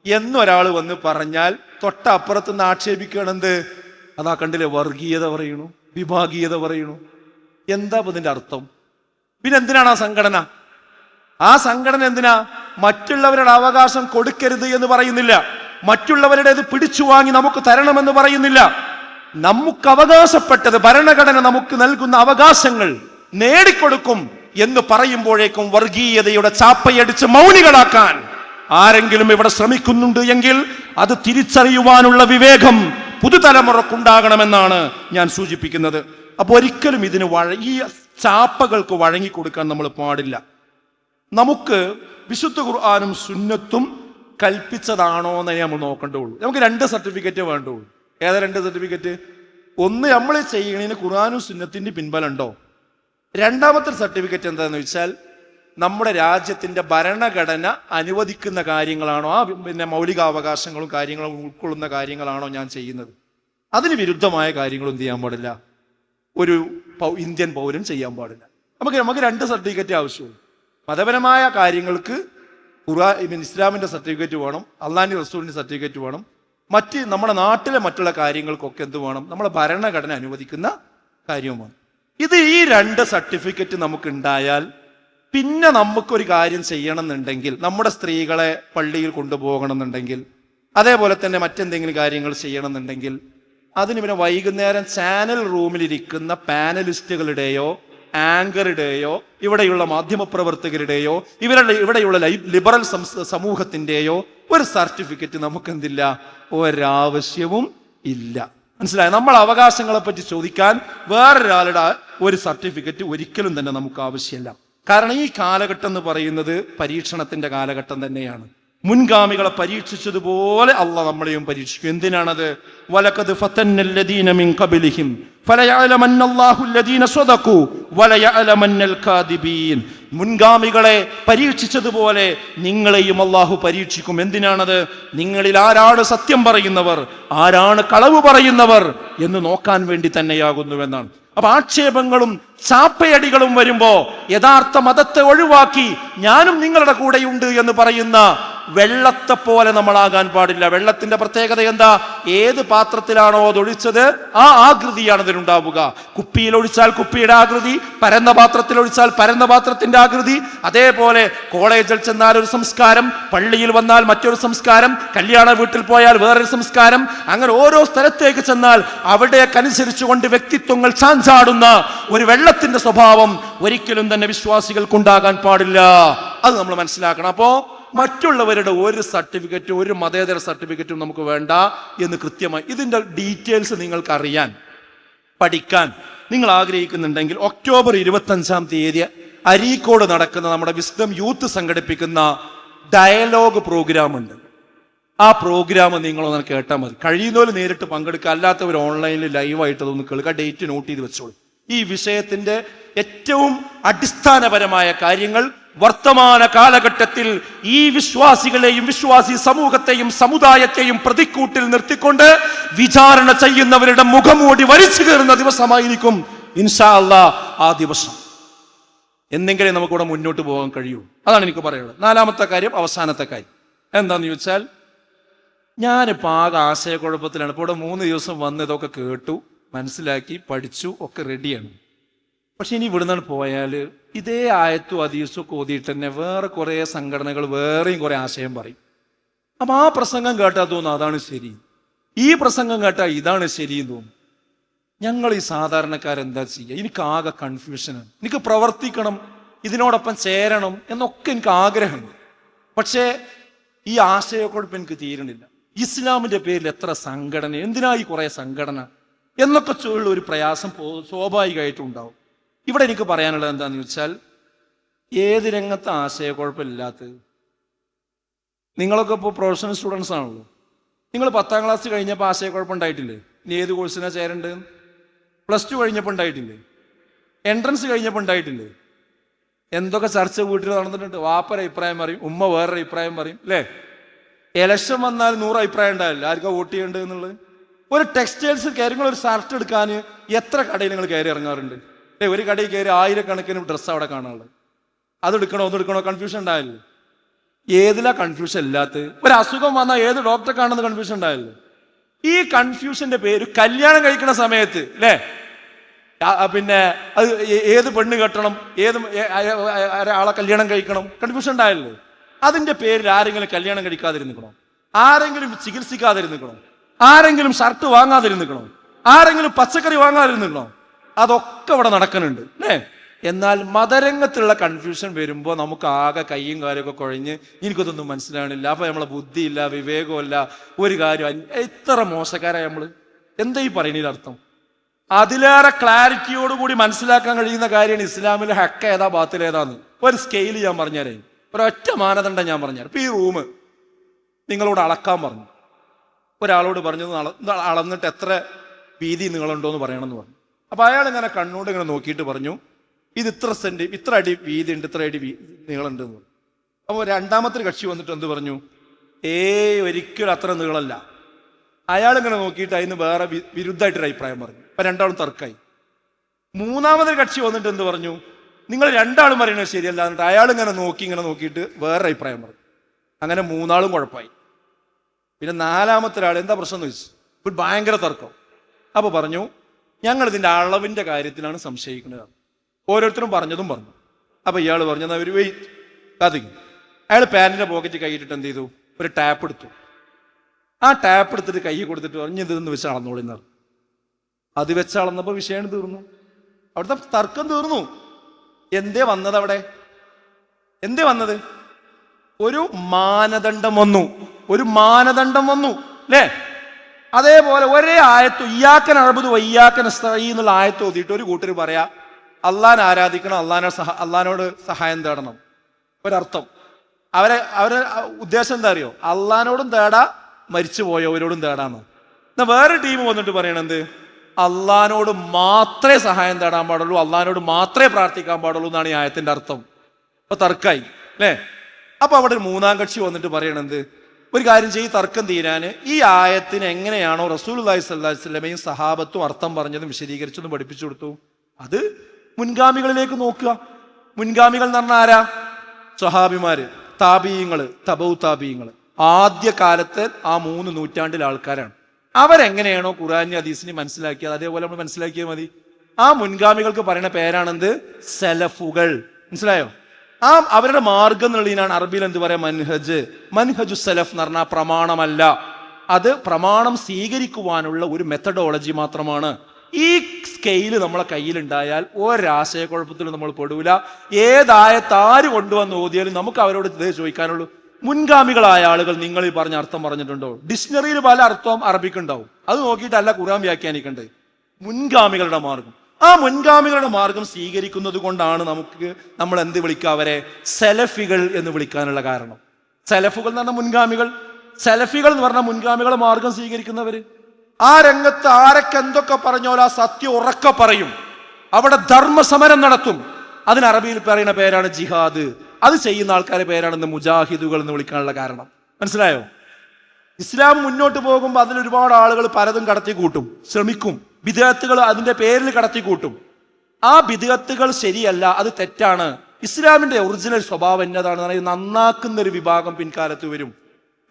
എന്നൊരാൾ വന്ന് പറഞ്ഞാൽ തൊട്ടപ്പുറത്ത് നിന്ന് ആക്ഷേപിക്കണെന്ത്? അതാ കണ്ടില്ലേ, വർഗീയത പറയണു, വിഭാഗീയത പറയണു. എന്താ ഇതിന്റെ അർത്ഥം? പിന്നെ എന്തിനാണ് ആ സംഘടന? ആ സംഘടന എന്തിനാ? മറ്റുള്ളവരുടെ അവകാശം കൊടുക്കരുത് എന്ന് പറയുന്നില്ല, മറ്റുള്ളവരുടേത് പിടിച്ചു വാങ്ങി നമുക്ക് തരണമെന്ന് പറയുന്നില്ല. നമുക്ക് അവകാശപ്പെട്ടത്, ഭരണഘടന നമുക്ക് നൽകുന്ന അവകാശങ്ങൾ നേടിക്കൊടുക്കും എന്ന് പറയുമ്പോഴേക്കും വർഗീയതയുടെ ചാപ്പയടിച്ച് മൗനികളാക്കാൻ ആരെങ്കിലും ഇവിടെ ശ്രമിക്കുന്നുണ്ട് എങ്കിൽ അത് തിരിച്ചറിയുവാനുള്ള വിവേകം പുതുതലമുറക്കുണ്ടാകണമെന്നാണ് ഞാൻ സൂചിപ്പിക്കുന്നത്. അപ്പൊ ഒരിക്കലും ഇതിന് ഈ ചാപ്പകൾക്ക് വഴങ്ങിക്കൊടുക്കാൻ നമ്മൾ പാടില്ല. നമുക്ക് വിശുദ്ധ ഖുർആനും സുന്നത്തും കൽപ്പിച്ചതാണോ എന്ന് നമ്മൾ നോക്കേണ്ടുള്ളൂ. നമുക്ക് 2 സർട്ടിഫിക്കറ്റ് വേണ്ടുള്ളൂ. ഏതാ 2 സർട്ടിഫിക്കറ്റ്? ഒന്ന്, നമ്മൾ ചെയ്യണതിന് ഖുർആനും സുന്നത്തിന്റെ പിൻബലമുണ്ടോ? രണ്ടാമത്തെ സർട്ടിഫിക്കറ്റ് എന്താണെന്ന് വെച്ചാൽ, നമ്മുടെ രാജ്യത്തിന്റെ ഭരണഘടന അനുവദിക്കുന്ന കാര്യങ്ങളാണോ, ആ മൗലികാവകാശങ്ങളും കാര്യങ്ങളും ഉൾക്കൊള്ളുന്ന കാര്യങ്ങളാണോ ഞാൻ ചെയ്യുന്നത്? അതിന് വിരുദ്ധമായ കാര്യങ്ങളും എന്ത് ചെയ്യാൻ പാടില്ല, ഒരു ഇന്ത്യൻ പൗരൻ ചെയ്യാൻ പാടില്ല. നമുക്ക് 2 സർട്ടിഫിക്കറ്റ് ആവശ്യമുള്ളൂ. മതപരമായ കാര്യങ്ങൾക്ക് ഇസ്ലാമിന്റെ സർട്ടിഫിക്കറ്റ് വേണം, അള്ളാഹിന്റെ റസൂലിന്റെ സർട്ടിഫിക്കറ്റ് വേണം. നമ്മുടെ നാട്ടിലെ മറ്റുള്ള കാര്യങ്ങൾക്കൊക്കെ എന്ത് വേണം? നമ്മളെ ഭരണഘടന അനുവദിക്കുന്ന കാര്യവുമാണ്. ഈ 2 സർട്ടിഫിക്കറ്റ് നമുക്ക് ഉണ്ടായാൽ പിന്നെ നമുക്കൊരു കാര്യം ചെയ്യണം എന്നുണ്ടെങ്കിൽ, നമ്മുടെ സ്ത്രീകളെ പള്ളിയിൽ കൊണ്ടുപോകണം എന്നുണ്ടെങ്കിൽ, അതേപോലെ തന്നെ മറ്റെന്തെങ്കിലും കാര്യങ്ങൾ ചെയ്യണം എന്നുണ്ടെങ്കിൽ, അതിന് പിന്നെ വൈകുന്നേരം ചാനൽ റൂമിലിരിക്കുന്ന പാനലിസ്റ്റുകളുടെയോ ആങ്കറുടെയോ ഇവിടെയുള്ള മാധ്യമപ്രവർത്തകരുടെയോ ഇവിടെയുള്ള ലിബറൽ സമൂഹത്തിന്റെയോ ഒരു സർട്ടിഫിക്കറ്റ് നമുക്ക് എന്തില്ല, ഒരാവശ്യവും ഇല്ല. മനസ്സിലായി? നമ്മൾ അവകാശങ്ങളെ പറ്റി ചോദിക്കാൻ വേറൊരാളുടെ ഒരു സർട്ടിഫിക്കറ്റ് ഒരിക്കലും തന്നെ നമുക്ക് ആവശ്യമില്ല. കാരണം ഈ കാലഘട്ടം എന്ന് പറയുന്നത് പരീക്ഷണത്തിന്റെ കാലഘട്ടം തന്നെയാണ്. മുൻഗാമികളെ പരീക്ഷിച്ചതുപോലെ അള്ളാഹ് നമ്മളെയും പരീക്ഷിക്കും. എന്തിനാണത്? വലഖദ് ഫതന്നല്ലദീന മിൻ ഖബ്ലിഹിം ഫലയഅലമന്നല്ലാഹു അല്ലദീന സ്വദഖു വലയഅലമന്നൽ കാദിബീൻ. മുൻഗാമികളെ പരീക്ഷിച്ചതുപോലെ നിങ്ങളെയും അള്ളാഹു പരീക്ഷിക്കും. എന്തിനാണത്? നിങ്ങളിൽ ആരാണ് സത്യം പറയുന്നവർ, ആരാണ് കളവ് പറയുന്നവർ എന്ന് നോക്കാൻ വേണ്ടി തന്നെയാകുന്നുവെന്നാണ്. അപ്പൊ ആക്ഷേപങ്ങളും ചാപ്പയടികളും വരുമ്പോ യഥാർത്ഥ മതത്തെ ഒഴിവാക്കി ഞാനും നിങ്ങളുടെ കൂടെയുണ്ട് എന്ന് പറയുന്ന വെള്ളത്തെ പോലെ നമ്മളാകാൻ പാടില്ല. വെള്ളത്തിന്റെ പ്രത്യേകത എന്താ? ഏത് പാത്രത്തിലാണോ അതൊഴിച്ചത് ആ ആകൃതിയാണ് അതിനുണ്ടാവുക. കുപ്പിയിൽ ഒഴിച്ചാൽ കുപ്പിയുടെ ആകൃതി, പരന്ന പാത്രത്തിൽ ഒഴിച്ചാൽ പരന്ന പാത്രത്തിന്റെ ആകൃതി. അതേപോലെ കോളേജിൽ ചെന്നാൽ ഒരു സംസ്കാരം, പള്ളിയിൽ വന്നാൽ മറ്റൊരു സംസ്കാരം, കല്യാണ വീട്ടിൽ പോയാൽ വേറൊരു സംസ്കാരം. അങ്ങനെ ഓരോ സ്ഥലത്തേക്ക് ചെന്നാൽ അവിടേക്കനുസരിച്ചുകൊണ്ട് വ്യക്തിത്വങ്ങൾ ചാഞ്ചാടുന്ന ഒരു വെള്ളത്തിന്റെ സ്വഭാവം ഒരിക്കലും തന്നെ വിശ്വാസികൾക്കുണ്ടാകാൻ പാടില്ല. അത് നമ്മൾ മനസ്സിലാക്കണം. അപ്പോ മറ്റുള്ളവരുടെ ഒരു സർട്ടിഫിക്കറ്റും ഒരു മതേതര സർട്ടിഫിക്കറ്റും നമുക്ക് വേണ്ട എന്ന് കൃത്യമായി ഇതിന്റെ ഡീറ്റെയിൽസ് നിങ്ങൾക്ക് അറിയാൻ, പഠിക്കാൻ നിങ്ങൾ ആഗ്രഹിക്കുന്നുണ്ടെങ്കിൽ ഒക്ടോബർ 25 അരീക്കോട് നടക്കുന്ന നമ്മുടെ വിസ്ഡം യൂത്ത് സംഘടിപ്പിക്കുന്ന ഡയലോഗ് പ്രോഗ്രാം ഉണ്ട്. ആ പ്രോഗ്രാം നിങ്ങളൊന്ന് കേട്ടാൽ മതി. കഴിയുന്നവർ നേരിട്ട് പങ്കെടുക്കുക, അല്ലാത്തവർ ഓൺലൈനിൽ ലൈവായിട്ട് അതൊന്ന് കേൾക്കുക. ഡേറ്റ് നോട്ട് ചെയ്ത് വെച്ചോളൂ. ഈ വിഷയത്തിന്റെ ഏറ്റവും അടിസ്ഥാനപരമായ കാര്യങ്ങൾ വർത്തമാന കാലഘട്ടത്തിൽ ഈ വിശ്വാസികളെയും വിശ്വാസി സമൂഹത്തെയും സമുദായത്തെയും പ്രതിക്കൂട്ടിൽ നിർത്തിക്കൊണ്ട് വിചാരണ ചെയ്യുന്നവരുടെ മുഖംമൂടി വലിച്ചു കയറുന്ന ദിവസമായിരിക്കും ഇൻഷാ അല്ലാഹ് ആ ദിവസം. എന്തെങ്കിലും നമുക്കിവിടെ മുന്നോട്ട് പോകാൻ കഴിയൂ. അതാണ് എനിക്ക് പറയുന്നത്. 4ാമത്തെ കാര്യം, അവസാനത്തെ കാര്യം എന്താന്ന് ചോദിച്ചാൽ, ഞാനിപ്പോൾ ആകെ ആശയക്കുഴപ്പത്തിലാണ്. ഇപ്പോൾ ഇവിടെ 3 ദിവസം വന്ന് ഇതൊക്കെ കേട്ടു, മനസ്സിലാക്കി, പഠിച്ചു, ഒക്കെ റെഡിയാണ്. പക്ഷെ ഇനി ഇവിടുന്ന് പോയാൽ ഇതേ ആയത്തും ഹദീസും ഒക്കെ ഓതിയിട്ട് തന്നെ വേറെ കുറേ സംഘടനകൾ വേറെയും കുറേ ആശയം പറയും. അപ്പം ആ പ്രസംഗം കേട്ടാൽ തോന്നും അതാണ് ശരി, ഈ പ്രസംഗം കേട്ടാൽ ഇതാണ് ശരി എന്ന് തോന്നും. ഞങ്ങൾ ഈ സാധാരണക്കാരെന്താ ചെയ്യുക? എനിക്ക് ആകെ കൺഫ്യൂഷനാണ്. എനിക്ക് പ്രവർത്തിക്കണം, ഇതിനോടൊപ്പം ചേരണം എന്നൊക്കെ എനിക്ക് ആഗ്രഹമുണ്ട്. പക്ഷേ ഈ ആശയക്കുഴപ്പം എനിക്ക് തീരണില്ല. ഇസ്ലാമിന്റെ പേരിൽ എത്ര സംഘടന, എന്തിനായി കുറേ സംഘടന എന്നൊക്കെ ചൊല്ലുള്ള ഒരു പ്രയാസം സ്വാഭാവികമായിട്ടും ഉണ്ടാവും. ഇവിടെ എനിക്ക് പറയാനുള്ളത് എന്താണെന്ന് വെച്ചാൽ, ഏത് രംഗത്തെ ആശയക്കുഴപ്പമില്ലാത്തത്? നിങ്ങളൊക്കെ ഇപ്പോൾ പ്രൊഫഷണൽ സ്റ്റുഡൻസ് ആണല്ലോ. നിങ്ങൾ 10ാം ക്ലാസ് കഴിഞ്ഞപ്പോൾ ആശയക്കുഴപ്പം ഉണ്ടായിട്ടില്ലേ? ഇനി ഏത് കോഴ്സിനാണ് ചേരേണ്ടത്? +2 കഴിഞ്ഞപ്പോൾ ഉണ്ടായിട്ടില്ലേ? എൻട്രൻസ് കഴിഞ്ഞപ്പോൾ ഉണ്ടായിട്ടില്ലേ? എന്തൊക്കെ ചർച്ച വീട്ടിൽ നടന്നിട്ടുണ്ട്. വാപ്പര അഭിപ്രായം പറയും, ഉമ്മ വേറൊരു അഭിപ്രായം പറയും, അല്ലേ? ഇലക്ഷൻ വന്നാൽ 100 അഭിപ്രായം ഉണ്ടാവില്ല ആർക്കാ വോട്ട് ചെയ്യേണ്ടത് എന്നുള്ളത്. ഒരു ടെക്സ്റ്റൈൽസ് കയറി ഒരു ഷർട്ട് എടുക്കാൻ എത്ര കടയിൽ നിങ്ങൾ കയറി ഇറങ്ങാറുണ്ട്? ഒരു കടയിൽ കയറി 1000 ഡ്രസ്സ് അവിടെ കാണാനുള്ളത്. അതെടുക്കണോ ഒന്നെടുക്കണോ കൺഫ്യൂഷൻ ഉണ്ടായല്ലോ. ഏതിലാ കൺഫ്യൂഷൻ ഇല്ലാത്ത? ഒരു അസുഖം വന്നാൽ ഏത് ഡോക്ടറെ കാണുന്ന കൺഫ്യൂഷൻ ഉണ്ടായല്ലോ. ഈ കൺഫ്യൂഷന്റെ പേര് കല്യാണം കഴിക്കുന്ന സമയത്ത്, അല്ലേ? പിന്നെ അത് ഏത് പെണ്ണ് കെട്ടണം, ഏത് ആളെ കല്യാണം കഴിക്കണം, കൺഫ്യൂഷൻ ഉണ്ടായല്ലോ. അതിന്റെ പേരിൽ ആരെങ്കിലും കല്യാണം കഴിക്കാതിരുന്നിക്കണോ? ആരെങ്കിലും ചികിത്സിക്കാതിരുന്നിക്കണോ? ആരെങ്കിലും ഷർട്ട് വാങ്ങാതിരുന്നിക്കണോ? ആരെങ്കിലും പച്ചക്കറി വാങ്ങാതിരുന്നിക്കണോ? അതൊക്കെ ഇവിടെ നടക്കുന്നുണ്ട്, അല്ലേ? എന്നാൽ മതരംഗത്തുള്ള കൺഫ്യൂഷൻ വരുമ്പോൾ നമുക്ക് ആകെ കയ്യും കാര്യമൊക്കെ കുഴഞ്ഞ് എനിക്കതൊന്നും മനസ്സിലാവണില്ല. അപ്പൊ നമ്മളെ ബുദ്ധിയില്ല, വിവേകമില്ല, ഒരു കാര്യം. എത്ര മോശക്കാരായ നമ്മള്. എന്താ ഈ പറയുന്നതിൽ അർത്ഥം? അതിലേറെ ക്ലാരിറ്റിയോടുകൂടി മനസ്സിലാക്കാൻ കഴിയുന്ന കാര്യമാണ് ഇസ്ലാമിലെ ഹക്ക ഏതാ ബാത്തിൽ ഏതാന്ന് ഒരു സ്കെയിൽ ഞാൻ പറഞ്ഞുതരേ. ഒരൊറ്റ മാനദണ്ഡം ഞാൻ പറഞ്ഞുതരാം. ഇപ്പൊ ഈ റൂം നിങ്ങളോട് അളക്കാൻ പറഞ്ഞു. ഒരാളോട് പറഞ്ഞു അളന്നിട്ട് എത്ര വീതി നിങ്ങളുണ്ടോന്ന് പറയണമെന്ന് പറഞ്ഞു. അപ്പൊ അയാൾ ഇങ്ങനെ കണ്ണോട് ഇങ്ങനെ നോക്കിയിട്ട് പറഞ്ഞു, ഇത് ഇത്ര അടി വീതി ഉണ്ട്, ഇത്ര അടി നീളമുണ്ട് എന്ന് പറഞ്ഞു. അപ്പോൾ 2ാമത്തെ കക്ഷി വന്നിട്ട് എന്ത് പറഞ്ഞു? ഒരിക്കലും അത്ര നീളമല്ല. അയാളിങ്ങനെ നോക്കിയിട്ട് അതിന് വേറെ വിരുദ്ധമായിട്ടൊരു അഭിപ്രായം പറഞ്ഞു. അപ്പൊ 2ആളും തർക്കായി. 3ാമതൊരു കക്ഷി വന്നിട്ട് എന്ത് പറഞ്ഞു? നിങ്ങൾ 2ആളും പറയുന്നത് ശരിയല്ല എന്നിട്ട് അയാൾ ഇങ്ങനെ നോക്കിയിട്ട് വേറെ അഭിപ്രായം പറഞ്ഞു. അങ്ങനെ 3ആളും കുഴപ്പമായി. പിന്നെ നാലാമത്തെ ഒരാൾ എന്താ പ്രശ്നം എന്ന് ചോദിച്ചു. ഇപ്പോൾ ഭയങ്കര തർക്കം. അപ്പോൾ പറഞ്ഞു, ഞങ്ങൾ ഇതിൻ്റെ അളവിൻ്റെ കാര്യത്തിലാണ് സംശയിക്കുന്നത്. ഓരോരുത്തരും പറഞ്ഞതും പറഞ്ഞു. അപ്പോൾ ഇയാൾ പറഞ്ഞു, എന്നാൽ ഒരു വെയിറ്റ് കത്തിക്കും. അയാൾ പാൻറ്റിൻ്റെ പോക്കറ്റ് കൈയിട്ടിട്ട് എന്ത് ചെയ്തു, ഒരു ടാപ്പ് എടുത്തു. ആ ടാപ്പ് എടുത്തിട്ട് കൈ കൊടുത്തിട്ട് പറഞ്ഞു, ഇതെന്ന് വെച്ച് അളന്നോളിന്ന്. അത് വെച്ച് അളന്നപ്പോൾ വിഷയം തീർന്നു. അവിടുത്തെ തർക്കം തീർന്നു. എന്തേ വന്നത് അവിടെ? എന്തേ വന്നത്? ഒരു മാനദണ്ഡം വന്നു. ഒരു മാനദണ്ഡം വന്നു അല്ലേ? അതേപോലെ ഒരേ ആയത്ത് ഇയ്യാക്കൻ അഅ്ബുദു വയ്യാക്കൻ നസ്തഈൻ എന്നുള്ള ആയത്ത് ഓതിയിട്ട് ഒരു കൂട്ടർ പറയാ അള്ളാഹിനെ ആരാധിക്കണം, അള്ളാഹിനോട് സഹായം തേടണം. ഒരർത്ഥം. അവരെ ഉദ്ദേശം എന്താ അറിയോ? അള്ളാഹിനോടും തേടാ, മരിച്ചു പോയവരോടും തേടാന്ന്. എന്നാൽ വേറെ ടീം വന്നിട്ട് പറയണെന്ത്, അള്ളാഹിനോട് മാത്രമേ സഹായം തേടാൻ പാടുള്ളൂ, അള്ളാഹിനോട് മാത്രമേ പ്രാർത്ഥിക്കാൻ പാടുള്ളൂ എന്നാണ് ഈ ആയത്തിന്റെ അർത്ഥം. അപ്പൊ തർക്കായി അല്ലേ? അപ്പൊ അവിടെ ഒരു മൂന്നാം കക്ഷി വന്നിട്ട് പറയണെന്ത്, ഒരു കാര്യം ചെയ്ത് തർക്കം തീരാന് ഈ ആയത്തിന് എങ്ങനെയാണോ റസൂലുള്ളാഹി സ്വല്ലല്ലാഹു അലൈഹി വസല്ലമയും സഹാബത്തും അർത്ഥം പറഞ്ഞതും വിശദീകരിച്ചതും പഠിപ്പിച്ചു കൊടുത്തു, അത് മുൻഗാമികളിലേക്ക് നോക്കുക. മുൻഗാമികൾ എന്ന് പറഞ്ഞാൽ ആരാ? സ്വഹാബിമാര്, താബീയങ്ങള്, തബൗ താബീയങ്ങള്. ആദ്യ കാലത്തെ ആ 3 നൂറ്റാണ്ടിലെ ആൾക്കാരാണ്. അവരെങ്ങനെയാണോ ഖുർആനി ഹദീസിനെ മനസ്സിലാക്കിയത് അതേപോലെ നമ്മൾ മനസ്സിലാക്കിയാൽ മതി. ആ മുൻഗാമികൾക്ക് പറയുന്ന പേരാണെന്ത്? സലഫുകൾ. മനസ്സിലായോ? ആ അവരുടെ മാർഗം എന്നുള്ളതിനാണ് അറബിയിൽ എന്ത് പറയാ? മൻഹജു സലഫ് എന്ന് പറഞ്ഞാൽ പ്രമാണമല്ല, അത് പ്രമാണം സ്വീകരിക്കുവാനുള്ള ഒരു മെത്തഡോളജി മാത്രമാണ്. ഈ സ്കെയില് നമ്മളെ കയ്യിലുണ്ടായാൽ ഒരാശയക്കുഴപ്പത്തിലും നമ്മൾ പെടൂല. ഏതായത്താര് കൊണ്ടുവന്ന് ഓതിയാലും നമുക്ക് അവരോട് ഇതേ ചോദിക്കാനുള്ളൂ, മുൻഗാമികളായ ആളുകൾ നിങ്ങൾ ഈ പറഞ്ഞ അർത്ഥം പറഞ്ഞിട്ടുണ്ടോ? ഡിക്ഷണറിയിൽ പല അർത്ഥവും അറബിക്കുണ്ടാവും, അത് നോക്കിയിട്ടല്ല ഖുർആൻ വ്യാഖ്യാനിക്കേണ്ടത്. മുൻഗാമികളുടെ മാർഗം, ആ മുൻഗാമികളുടെ മാർഗം സ്വീകരിക്കുന്നത് കൊണ്ടാണ് നമ്മൾ എന്ത് വിളിക്കുക അവരെ? സലഫികൾ എന്ന് വിളിക്കാനുള്ള കാരണം. സലഫുകൾ എന്ന് പറഞ്ഞാൽ മുൻഗാമികൾ, സലഫികൾ എന്ന് പറഞ്ഞാൽ മുൻഗാമികളുടെ മാർഗം സ്വീകരിക്കുന്നവര്. ആ രംഗത്ത് ആരൊക്കെ എന്തൊക്കെ പറഞ്ഞോലോ ആ സത്യം ഉറക്കെ പറയും, അവിടെ ധർമ്മസമരം നടത്തും. അതിന് അറബിയിൽ പറയുന്ന പേരാണ് ജിഹാദ്. അത് ചെയ്യുന്ന ആൾക്കാരെ പേരാണ് മുജാഹിദുകൾ എന്ന് വിളിക്കാനുള്ള കാരണം. മനസ്സിലായോ? ഇസ്ലാം മുന്നോട്ട് പോകുമ്പോൾ അതിലൊരുപാട് ആളുകൾ പലതും കടത്തി കൂട്ടും, ശ്രമിക്കും. ബിദ്അത്തുകൾ അതിന്റെ പേരിൽ കടത്തി കൂട്ടും. ആ ബിദ്അത്തുകൾ ശരിയല്ല, അത് തെറ്റാണ്. ഇസ്ലാമിന്റെ ഒറിജിനൽ സ്വഭാവം എന്നതാണ്? നന്നാക്കുന്ന ഒരു വിഭാഗം പിൻകാലത്ത് വരും.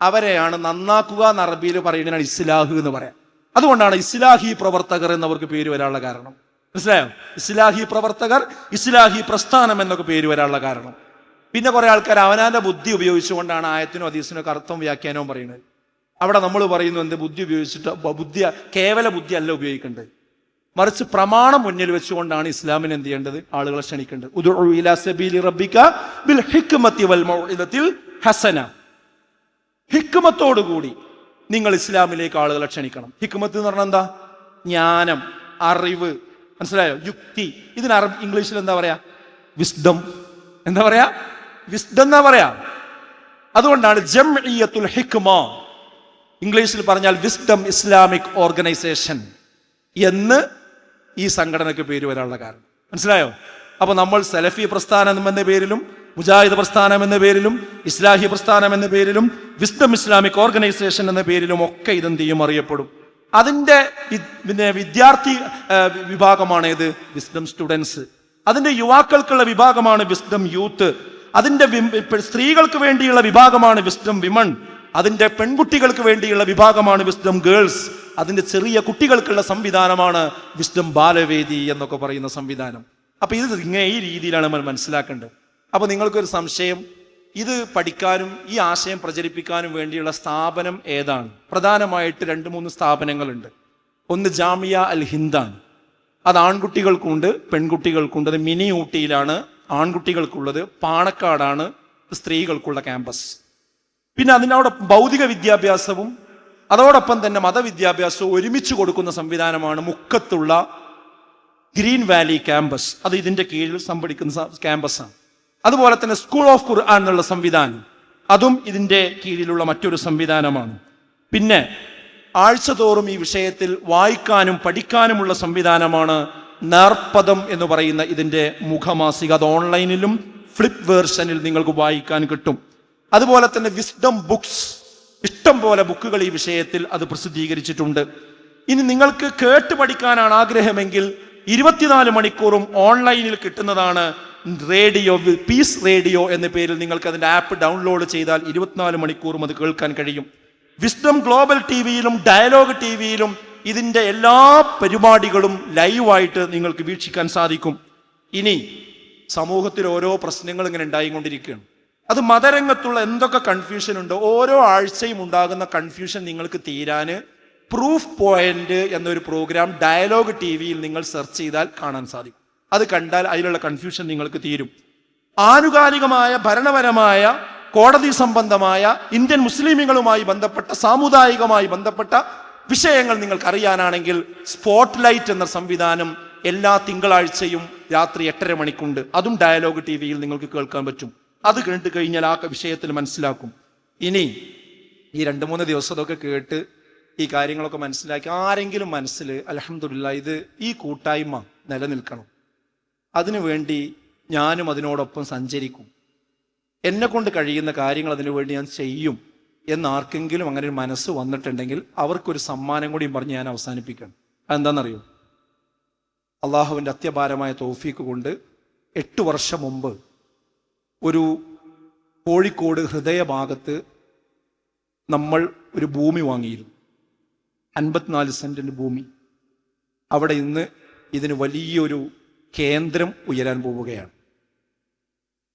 അവരെയാണ് നന്നാക്കുക എന്ന് അറബിയിൽ പറയുന്നതാണ് ഇസ്ലാഹ് എന്ന് പറയാം. അതുകൊണ്ടാണ് ഇസ്ലാഹി പ്രവർത്തകർ എന്നവർക്ക് പേര് വരാനുള്ള കാരണം. മനസ്സിലായോ? ഇസ്ലാഹി പ്രവർത്തകർ, ഇസ്ലാഹി പ്രസ്ഥാനം എന്നൊക്കെ പേര് വരാനുള്ള കാരണം. പിന്നെ കുറെ ആൾക്കാർ അവനാന്റെ ബുദ്ധി ഉപയോഗിച്ചുകൊണ്ടാണ് ആയത്തിനോ ഹദീസിനോ അർത്ഥം വ്യാഖ്യാനവും പറയുന്നത്. അവിടെ നമ്മൾ പറയുന്നു എന്ത്? ബുദ്ധി ഉപയോഗിച്ചിട്ട് കേവല ബുദ്ധി അല്ല ഉപയോഗിക്കേണ്ടത്, മറിച്ച് പ്രമാണം മുന്നിൽ വെച്ചുകൊണ്ടാണ് ഇസ്ലാമിന് എന്ത് ചെയ്യേണ്ടത്? ആളുകളെ ക്ഷണിക്കേണ്ടത്. ഉദ്ഉ ഇലാ സബീലി റബ്ബിക ബിൽ ഹിക്മത്തി വൽ മൗഇദത്തിൽ ഹസന. ഹിക്മത്തോടുകൂടി നിങ്ങൾ ഇസ്ലാമിലേക്ക് ആളുകളെ ക്ഷണിക്കണം. ഹിക്മത്ത് എന്ന് പറഞ്ഞാൽ എന്താ? ജ്ഞാനം, അറിവ്. മനസ്സിലായോ? യുക്തി. ഇതിന് ഇംഗ്ലീഷിൽ എന്താ പറയാ? വിസ്ഡം. എന്താ പറയാ? വിസ്ഡം എന്നാ പറയാ. അതുകൊണ്ടാണ് ജംഇയ്യത്തുൽ ഹിക്മ, ഇംഗ്ലീഷിൽ പറഞ്ഞാൽ വിസ്ഡം ഇസ്ലാമിക് ഓർഗനൈസേഷൻ എന്ന് ഈ സംഘടനയ്ക്ക് പേര് വരാനുള്ള കാരണം. മനസ്സിലായോ? അപ്പൊ നമ്മൾ സലഫി പ്രസ്ഥാനം എന്ന പേരിലും മുജാഹിദ് പ്രസ്ഥാനം എന്ന പേരിലും ഇസ്ലാഹി പ്രസ്ഥാനം എന്ന പേരിലും വിസ്ഡം ഇസ്ലാമിക് ഓർഗനൈസേഷൻ എന്ന പേരിലും ഒക്കെ ഇതെന്ത് ചെയ്യും? അറിയപ്പെടും. അതിൻ്റെ വിദ്യാർത്ഥി വിഭാഗമാണ് ഏത്? Wisdom students. അതിൻ്റെ യുവാക്കൾക്കുള്ള വിഭാഗമാണ് വിസ്ഡം യൂത്ത്. അതിൻ്റെ സ്ത്രീകൾക്ക് വേണ്ടിയുള്ള വിഭാഗമാണ് വിസ്ഡം വിമൺ. അതിൻ്റെ പെൺകുട്ടികൾക്ക് വേണ്ടിയുള്ള വിഭാഗമാണ് വിസ്ഡം ഗേൾസ്. അതിൻ്റെ ചെറിയ കുട്ടികൾക്കുള്ള സംവിധാനമാണ് വിസ്ഡം ബാലവേദി എന്നൊക്കെ പറയുന്ന സംവിധാനം. അപ്പൊ ഇത് ഇങ്ങനെ ഈ രീതിയിലാണ് നമ്മൾ മനസ്സിലാക്കേണ്ടത്. അപ്പൊ നിങ്ങൾക്കൊരു സംശയം, ഇത് പഠിക്കാനും ഈ ആശയം പ്രചരിപ്പിക്കാനും വേണ്ടിയുള്ള സ്ഥാപനം ഏതാണ്? പ്രധാനമായിട്ട് 2-3 സ്ഥാപനങ്ങളുണ്ട്. ഒന്ന് ജാമിയ അൽ ഹിന്ദാണ്. അത് ആൺകുട്ടികൾക്കുണ്ട് പെൺകുട്ടികൾക്കുണ്ട്. അത് മിനി ഊട്ടിയിലാണ് ആൺകുട്ടികൾക്കുള്ളത്. പാണക്കാടാണ് സ്ത്രീകൾക്കുള്ള ക്യാമ്പസ്. പിന്നെ അതിനോട് ഭൗതിക വിദ്യാഭ്യാസവും അതോടൊപ്പം തന്നെ മതവിദ്യാഭ്യാസവും ഒരുമിച്ച് കൊടുക്കുന്ന സംവിധാനമാണ് മുക്കത്തുള്ള ഗ്രീൻ വാലി ക്യാമ്പസ്. അത് ഇതിന്റെ കീഴിൽ സംഭടിക്കുന്ന ക്യാമ്പസാണ്. അതുപോലെ തന്നെ സ്കൂൾ ഓഫ് ഖുർആൻ എന്നുള്ള സംവിധാനം, അതും ഇതിന്റെ കീഴിലുള്ള മറ്റൊരു സംവിധാനമാണ്. പിന്നെ ആഴ്ചതോറും ഈ വിഷയത്തിൽ വായിക്കാനും പഠിക്കാനുമുള്ള സംവിധാനമാണ് നേർപ്പദം എന്ന് പറയുന്ന ഇതിന്റെ മുഖമാസിക. അത് ഓൺലൈനിലും ഫ്ലിപ്പ് വേർഷനിൽ നിങ്ങൾക്ക് വായിക്കാൻ കിട്ടും. അതുപോലെ തന്നെ വിസ്ഡം ബുക്സ്, ഇഷ്ടം പോലെ ബുക്കുകൾ ഈ വിഷയത്തിൽ അത് പ്രസിദ്ധീകരിച്ചിട്ടുണ്ട്. ഇനി നിങ്ങൾക്ക് കേട്ട് പഠിക്കാനാണ് ആഗ്രഹമെങ്കിൽ 24 മണിക്കൂറും ഓൺലൈനിൽ കിട്ടുന്നതാണ് റേഡിയോ, പീസ് റേഡിയോ എന്ന പേരിൽ നിങ്ങൾക്ക് അതിൻ്റെ ആപ്പ് ഡൗൺലോഡ് ചെയ്താൽ 24 മണിക്കൂറും അത് കേൾക്കാൻ കഴിയും. വിസ്ഡം ഗ്ലോബൽ ടിവിയിലും ഡയലോഗ് ടിവിയിലും ഇതിൻ്റെ എല്ലാ പരിപാടികളും ലൈവായിട്ട് നിങ്ങൾക്ക് വീക്ഷിക്കാൻ സാധിക്കും. ഇനി സമൂഹത്തിൽ ഓരോ പ്രശ്നങ്ങൾ ഇങ്ങനെ ഉണ്ടായിക്കൊണ്ടിരിക്കുകയാണ്. അത് മതരംഗത്തുള്ള എന്തൊക്കെ കൺഫ്യൂഷൻ ഉണ്ടോ, ഓരോ ആഴ്ചയും ഉണ്ടാകുന്ന കൺഫ്യൂഷൻ നിങ്ങൾക്ക് തീരാൻ പ്രൂഫ് പോയിന്റ് എന്നൊരു പ്രോഗ്രാം ഡയലോഗ് ടിവിയിൽ നിങ്ങൾ സെർച്ച് ചെയ്താൽ കാണാൻ സാധിക്കും. അത് കണ്ടാൽ അതിലുള്ള കൺഫ്യൂഷൻ നിങ്ങൾക്ക് തീരും. ആനുകാലികമായ ഭരണപരമായ കോടതി സംബന്ധമായ ഇന്ത്യൻ മുസ്ലിമുകളുമായി ബന്ധപ്പെട്ട സാമുദായികമായി ബന്ധപ്പെട്ട വിഷയങ്ങൾ നിങ്ങൾക്ക് അറിയാനാണെങ്കിൽ സ്പോട്ട് ലൈറ്റ് എന്ന സംവിധാനം എല്ലാ തിങ്കളാഴ്ചയും രാത്രി 8:30 മണിക്കുണ്ട്. അതും ഡയലോഗ് ടിവിയിൽ നിങ്ങൾക്ക് കേൾക്കാൻ പറ്റും. അത് കണ്ടു കഴിഞ്ഞാൽ ആ വിഷയത്തിൽ മനസ്സിലാക്കും. ഇനി ഈ 2-3 ദിവസമൊക്കെ കേട്ട് ഈ കാര്യങ്ങളൊക്കെ മനസ്സിലാക്കി ആരെങ്കിലും മനസ്സിൽ അൽഹംദുലില്ലാഹ് ഇത് ഈ കൂട്ടായ്മ നിലനിൽക്കണം, അതിനുവേണ്ടി ഞാനും അതിനോടൊപ്പം സഞ്ചരിക്കും, എന്നെ കൊണ്ട് കഴിയുന്ന കാര്യങ്ങൾ അതിനു വേണ്ടി ഞാൻ ചെയ്യും എന്നാർക്കെങ്കിലും അങ്ങനെ ഒരു മനസ്സ് വന്നിട്ടുണ്ടെങ്കിൽ അവർക്കൊരു സമ്മാനം കൂടിയും പറഞ്ഞ് ഞാൻ അവസാനിപ്പിക്കണം. അതെന്താണെന്നറിയോ? അള്ളാഹുവിൻ്റെ അത്യപാരമായ തൗഫീക്ക് കൊണ്ട് 8 വർഷം മുമ്പ് ഒരു കോഴിക്കോട് ഹൃദയഭാഗത്ത് നമ്മൾ ഒരു ഭൂമി വാങ്ങിയിരുന്നു. 54 സെന്റിൻ്റെ ഭൂമി. അവിടെ ഇന്ന് ഇതിന് വലിയൊരു കേന്ദ്രം ഉയരാൻ പോവുകയാണ്.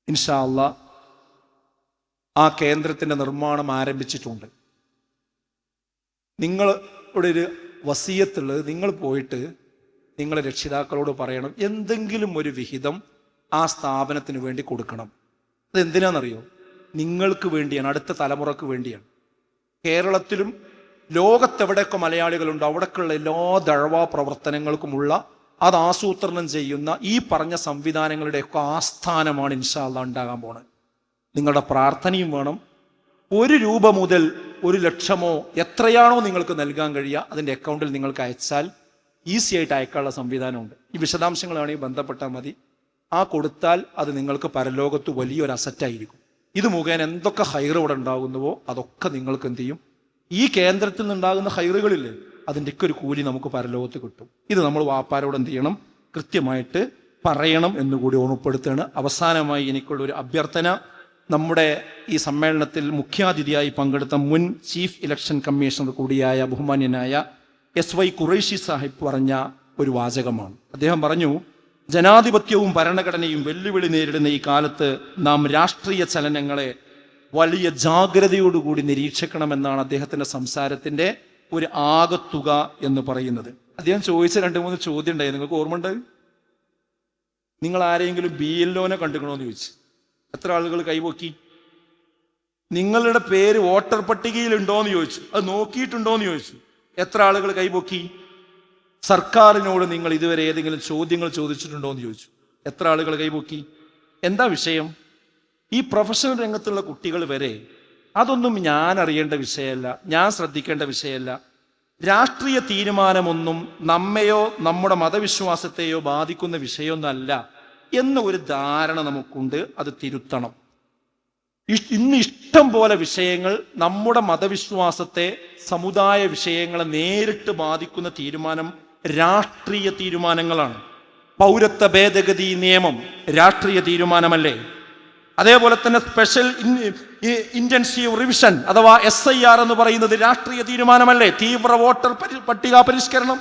ഇൻഷാ അല്ലാഹ് ആ കേന്ദ്രത്തിൻ്റെ നിർമ്മാണം ആരംഭിച്ചിട്ടുണ്ട്. നിങ്ങളുടെ ഒരു വസിയത്തുള്ളത്, നിങ്ങൾ പോയിട്ട് നിങ്ങളെ രക്ഷിതാക്കളോട് പറയണം എന്തെങ്കിലും ഒരു വിഹിതം ആ സ്ഥാപനത്തിന് വേണ്ടി കൊടുക്കണം. അതെന്തിനാണെന്നറിയോ? നിങ്ങൾക്ക് വേണ്ടിയാണ്, അടുത്ത തലമുറക്ക് വേണ്ടിയാണ്. കേരളത്തിലും ലോകത്തെവിടെയൊക്കെ മലയാളികളുണ്ടോ അവിടേക്കുള്ള എല്ലാ ദഅ്വാ പ്രവർത്തനങ്ങൾക്കുമുള്ള അത് ആസൂത്രണം ചെയ്യുന്ന ഈ പറഞ്ഞ സംവിധാനങ്ങളുടെയൊക്കെ ആസ്ഥാനമാണ് ഇൻഷാ അല്ലാഹ് ഉണ്ടാകാൻ പോണത്. നിങ്ങളുടെ പ്രാർത്ഥനയും വേണം. 1 രൂപ മുതൽ 1 ലക്ഷമോ എത്രയാണോ നിങ്ങൾക്ക് നൽകാൻ കഴിയുക അതിൻ്റെ അക്കൗണ്ടിൽ നിങ്ങൾക്ക് അയച്ചാൽ ഈസി ആയിട്ട് അയക്കാനുള്ള സംവിധാനമുണ്ട്. ഈ വിശദാംശങ്ങളാണെങ്കിൽ ബന്ധപ്പെട്ടാൽ മതി. ആ കൊടുത്താൽ അത് നിങ്ങൾക്ക് പരലോകത്ത് വലിയൊരു അസറ്റായിരിക്കും. ഇത് മുഖേന എന്തൊക്കെ ഹൈറ് ഇവിടെ ഉണ്ടാകുന്നുവോ അതൊക്കെ നിങ്ങൾക്ക് എന്ത് ചെയ്യും? ഈ കേന്ദ്രത്തിൽ നിന്നുണ്ടാകുന്ന ഹൈറുകളില്ലേ അതിൻ്റെയൊക്കെ ഒരു കൂലി നമുക്ക് പരലോകത്ത് കിട്ടും. ഇത് നമ്മൾ വാപ്പാരോട് എന്ത് ചെയ്യണം? കൃത്യമായിട്ട് പറയണം എന്നുകൂടി ഓർമ്മപ്പെടുത്തുകയാണ്. അവസാനമായി എനിക്കുള്ളൊരു അഭ്യർത്ഥന, നമ്മുടെ ഈ സമ്മേളനത്തിൽ മുഖ്യാതിഥിയായി പങ്കെടുത്ത മുൻ ചീഫ് ഇലക്ഷൻ കമ്മീഷണർ കൂടിയായ ബഹുമാന്യനായ SY ഖുറൈശി സാഹിബ് പറഞ്ഞ ഒരു വാചകമാണ്. അദ്ദേഹം പറഞ്ഞു, ജനാധിപത്യവും ഭരണഘടനയും വെല്ലുവിളി നേരിടുന്ന ഈ കാലത്ത് നാം രാഷ്ട്രീയ ചലനങ്ങളെ വലിയ ജാഗ്രതയോടുകൂടി നിരീക്ഷിക്കണമെന്നാണ് അദ്ദേഹത്തിൻ്റെ സംസാരത്തിൻ്റെ ഒരു ആകത്തുക എന്ന് പറയുന്നത്. അദ്ദേഹം ചോദിച്ച 2-3 ചോദ്യം ഉണ്ടായി. നിങ്ങൾക്ക് ഓർമ്മ ഉണ്ട്? നിങ്ങൾ ആരെങ്കിലും BLOനെ കണ്ടുക്കണമെന്ന് ചോദിച്ചു. എത്ര ആളുകൾ കൈപൊക്കി? നിങ്ങളുടെ പേര് വോട്ടർ പട്ടികയിൽ ഉണ്ടോയെന്ന് ചോദിച്ചു. അത് നോക്കിയിട്ടുണ്ടോയെന്ന് ചോദിച്ചു. എത്ര ആളുകൾ കൈപൊക്കി? സർക്കാരിനോട് നിങ്ങൾ ഇതുവരെ ഏതെങ്കിലും ചോദ്യങ്ങൾ ചോദിച്ചിട്ടുണ്ടോ എന്ന് ചോദിച്ചു. എത്ര ആളുകൾ കൈപൊക്കി? എന്താ വിഷയം? ഈ പ്രൊഫഷണൽ രംഗത്തുള്ള കുട്ടികൾ വരെ അതൊന്നും ഞാൻ അറിയേണ്ട വിഷയമല്ല, ഞാൻ ശ്രദ്ധിക്കേണ്ട വിഷയമല്ല, രാഷ്ട്രീയ തീരുമാനമൊന്നും നമ്മെയോ നമ്മുടെ മതവിശ്വാസത്തെയോ ബാധിക്കുന്ന വിഷയമൊന്നല്ല എന്ന ഒരു ധാരണ നമുക്കുണ്ട്. അത് തിരുത്തണം. ഇന്ന് ഇഷ്ടം പോലെ വിഷയങ്ങൾ നമ്മുടെ മതവിശ്വാസത്തെ, സമുദായ വിഷയങ്ങളെ നേരിട്ട് ബാധിക്കുന്ന തീരുമാനം രാഷ്ട്രീയ തീരുമാനങ്ങളാണ്. പൗരത്വ ഭേദഗതി നിയമം രാഷ്ട്രീയ തീരുമാനമല്ലേ? അതേപോലെ തന്നെ സ്പെഷ്യൽ ഇന്റൻസീവ് റിവിഷൻ അഥവാ SIR എന്ന് പറയുന്നത് രാഷ്ട്രീയ തീരുമാനമല്ലേ? തീവ്ര വോട്ടർ പട്ടിക പരിഷ്കരണം,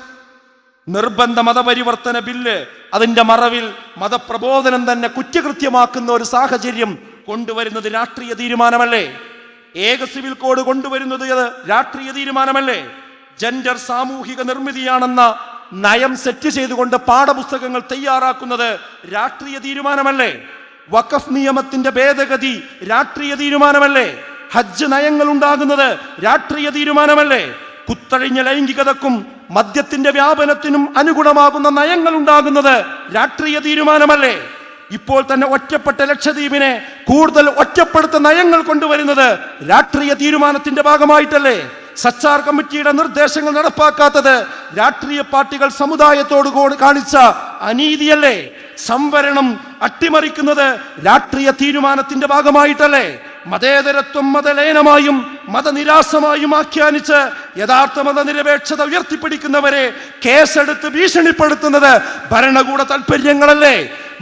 നിർബന്ധ മതപരിവർത്തന ബില്ല്, അതിന്റെ മറവിൽ മതപ്രബോധനം തന്നെ കുറ്റകൃത്യമാക്കുന്ന ഒരു സാഹചര്യം കൊണ്ടുവരുന്നത് രാഷ്ട്രീയ തീരുമാനമല്ലേ? ഏക സിവിൽ കോഡ് കൊണ്ടുവരുന്നത് രാഷ്ട്രീയ തീരുമാനമല്ലേ? ജെൻഡർ സാമൂഹിക നിർമ്മിതിയാണെന്ന നയം സെറ്റ് ചെയ്തുകൊണ്ട് പാഠപുസ്തകങ്ങൾ തയ്യാറാക്കുന്നത് രാഷ്ട്രീയ തീരുമാനമല്ലേ? വഖഫ് നിയമത്തിന്റെ ഭേദഗതി രാഷ്ട്രീയ തീരുമാനമല്ലേ? ഹജ്ജ് നയങ്ങൾ ഉണ്ടാകുന്നത് രാഷ്ട്രീയ തീരുമാനമല്ലേ? കുത്തഴിഞ്ഞ ലൈംഗികതക്കും മദ്യത്തിന്റെ വ്യാപനത്തിനും അനുഗുണമാകുന്ന നയങ്ങൾ ഉണ്ടാകുന്നത് രാഷ്ട്രീയ തീരുമാനമല്ലേ? ഇപ്പോൾ തന്നെ ഒറ്റപ്പെട്ട ലക്ഷദ്വീപിനെ കൂടുതൽ ഒറ്റപ്പെടുത്ത നയങ്ങൾ കൊണ്ടുവരുന്നത് രാഷ്ട്രീയ തീരുമാനത്തിന്റെ ഭാഗമായിട്ടല്ലേ? സച്ചാർ കമ്മിറ്റിയുടെ നിർദ്ദേശങ്ങൾ നടപ്പാക്കാത്തത് രാഷ്ട്രീയ പാർട്ടികൾ സമുദായത്തോട് കാണിച്ച അനീതിയല്ലേ? സംവരണം അട്ടിമറിക്കുന്നത് രാഷ്ട്രീയ തീരുമാനത്തിന്റെ ഭാഗമായിട്ടല്ലേ? മതേതരത്വം മതലയനമായും മതനിരാസമായും ആഖ്യാനിച്ച് യഥാർത്ഥ മതനിരപേക്ഷത ഉയർത്തിപ്പിടിക്കുന്നവരെ കേസെടുത്ത് ഭീഷണിപ്പെടുത്തുന്നത് ഭരണകൂട താൽപര്യങ്ങളല്ലേ?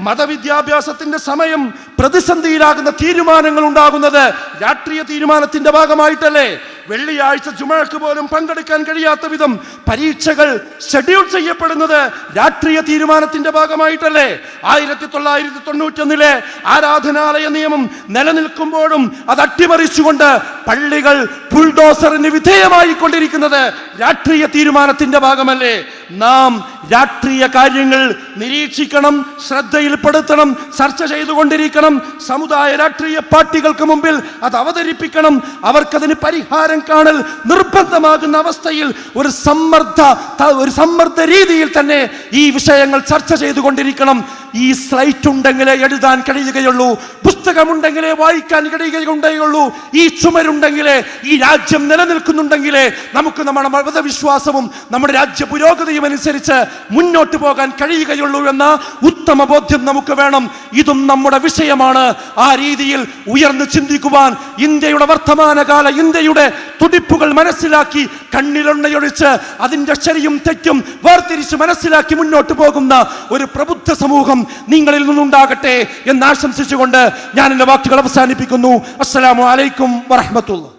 മതവിദ്യാഭ്യാസത്തിന്റെ സമയം പ്രതിസന്ധിയിലാകുന്ന തീരുമാനങ്ങൾ ഉണ്ടാകുന്നത് രാഷ്ട്രീയ തീരുമാനത്തിന്റെ ഭാഗമായിട്ടല്ലേ? വെള്ളിയാഴ്ച ജുമഅക്ക് പോലും പങ്കെടുക്കാൻ കഴിയാത്ത വിധം പരീക്ഷകൾ ഷെഡ്യൂൾ ചെയ്യപ്പെടുന്നത് രാഷ്ട്രീയ തീരുമാനത്തിന്റെ ഭാഗമായിട്ടല്ലേ? 1991 ആരാധനാലയ നിയമം നിലനിൽക്കുമ്പോഴും അത് അട്ടിമറിച്ചുകൊണ്ട് പള്ളികൾ ബുൾഡോസറിന് വിധേയമായി കൊണ്ടിരിക്കുന്നത് രാഷ്ട്രീയ തീരുമാനത്തിന്റെ ഭാഗമല്ലേ? നാം രാഷ്ട്രീയ കാര്യങ്ങൾ നിരീക്ഷിക്കണം, ശ്രദ്ധയിൽപ്പെടുത്തണം, ചർച്ച ചെയ്തുകൊണ്ടിരിക്കണം. സമുദായ രാഷ്ട്രീയ പാർട്ടികൾക്ക് മുമ്പിൽ അത് അവതരിപ്പിക്കണം. അവർക്കതിന് പരിഹാരം കാണൽ നിർബന്ധമാകുന്ന അവസ്ഥയിൽ ഒരു സമ്മർദ്ദ രീതിയിൽ തന്നെ ഈ വിഷയങ്ങൾ ചർച്ച ചെയ്തുകൊണ്ടിരിക്കണം. ഈ സ്ലൈറ്റ് ഉണ്ടെങ്കിലേ എഴുതാൻ കഴിയുകയുള്ളൂ, പുസ്തകമുണ്ടെങ്കിലേ വായിക്കാൻ കഴിയുകയുള്ളൂ, ഈ ചുമരുണ്ടെങ്കിലേ ഈ രാജ്യം നിലനിൽക്കുന്നുണ്ടെങ്കിലേ നമുക്ക് നമ്മുടെ മതവിശ്വാസവും നമ്മുടെ രാജ്യ പുരോഗതിയും അനുസരിച്ച് മുന്നോട്ട് പോകാൻ കഴിയുകയുള്ളൂ എന്ന ഉത്തമ ബോധ്യം നമുക്ക് വേണം. ഇതും നമ്മുടെ വിഷയമാണ്. ആ രീതിയിൽ ഉയർന്നു ചിന്തിക്കുവാൻ, ഇന്ത്യയുടെ വർത്തമാനകാല ഇന്ത്യയുടെ തുടിപ്പുകൾ മനസ്സിലാക്കി കണ്ണിലെണ്ണയൊഴിച്ച് അതിന്റെ ശരിയും തെറ്റും വേർതിരിച്ച് മനസ്സിലാക്കി മുന്നോട്ട് പോകുന്ന ഒരു പ്രബുദ്ധ സമൂഹം നിങ്ങളിൽ നിന്നുണ്ടാകട്ടെ എന്ന് ആശംസിച്ചുകൊണ്ട് ഞാൻ എന്റെ വാക്കുകൾ അവസാനിപ്പിക്കുന്നു. അസ്സലാമു അലൈക്കും വറഹ്മത്തുള്ളാഹി.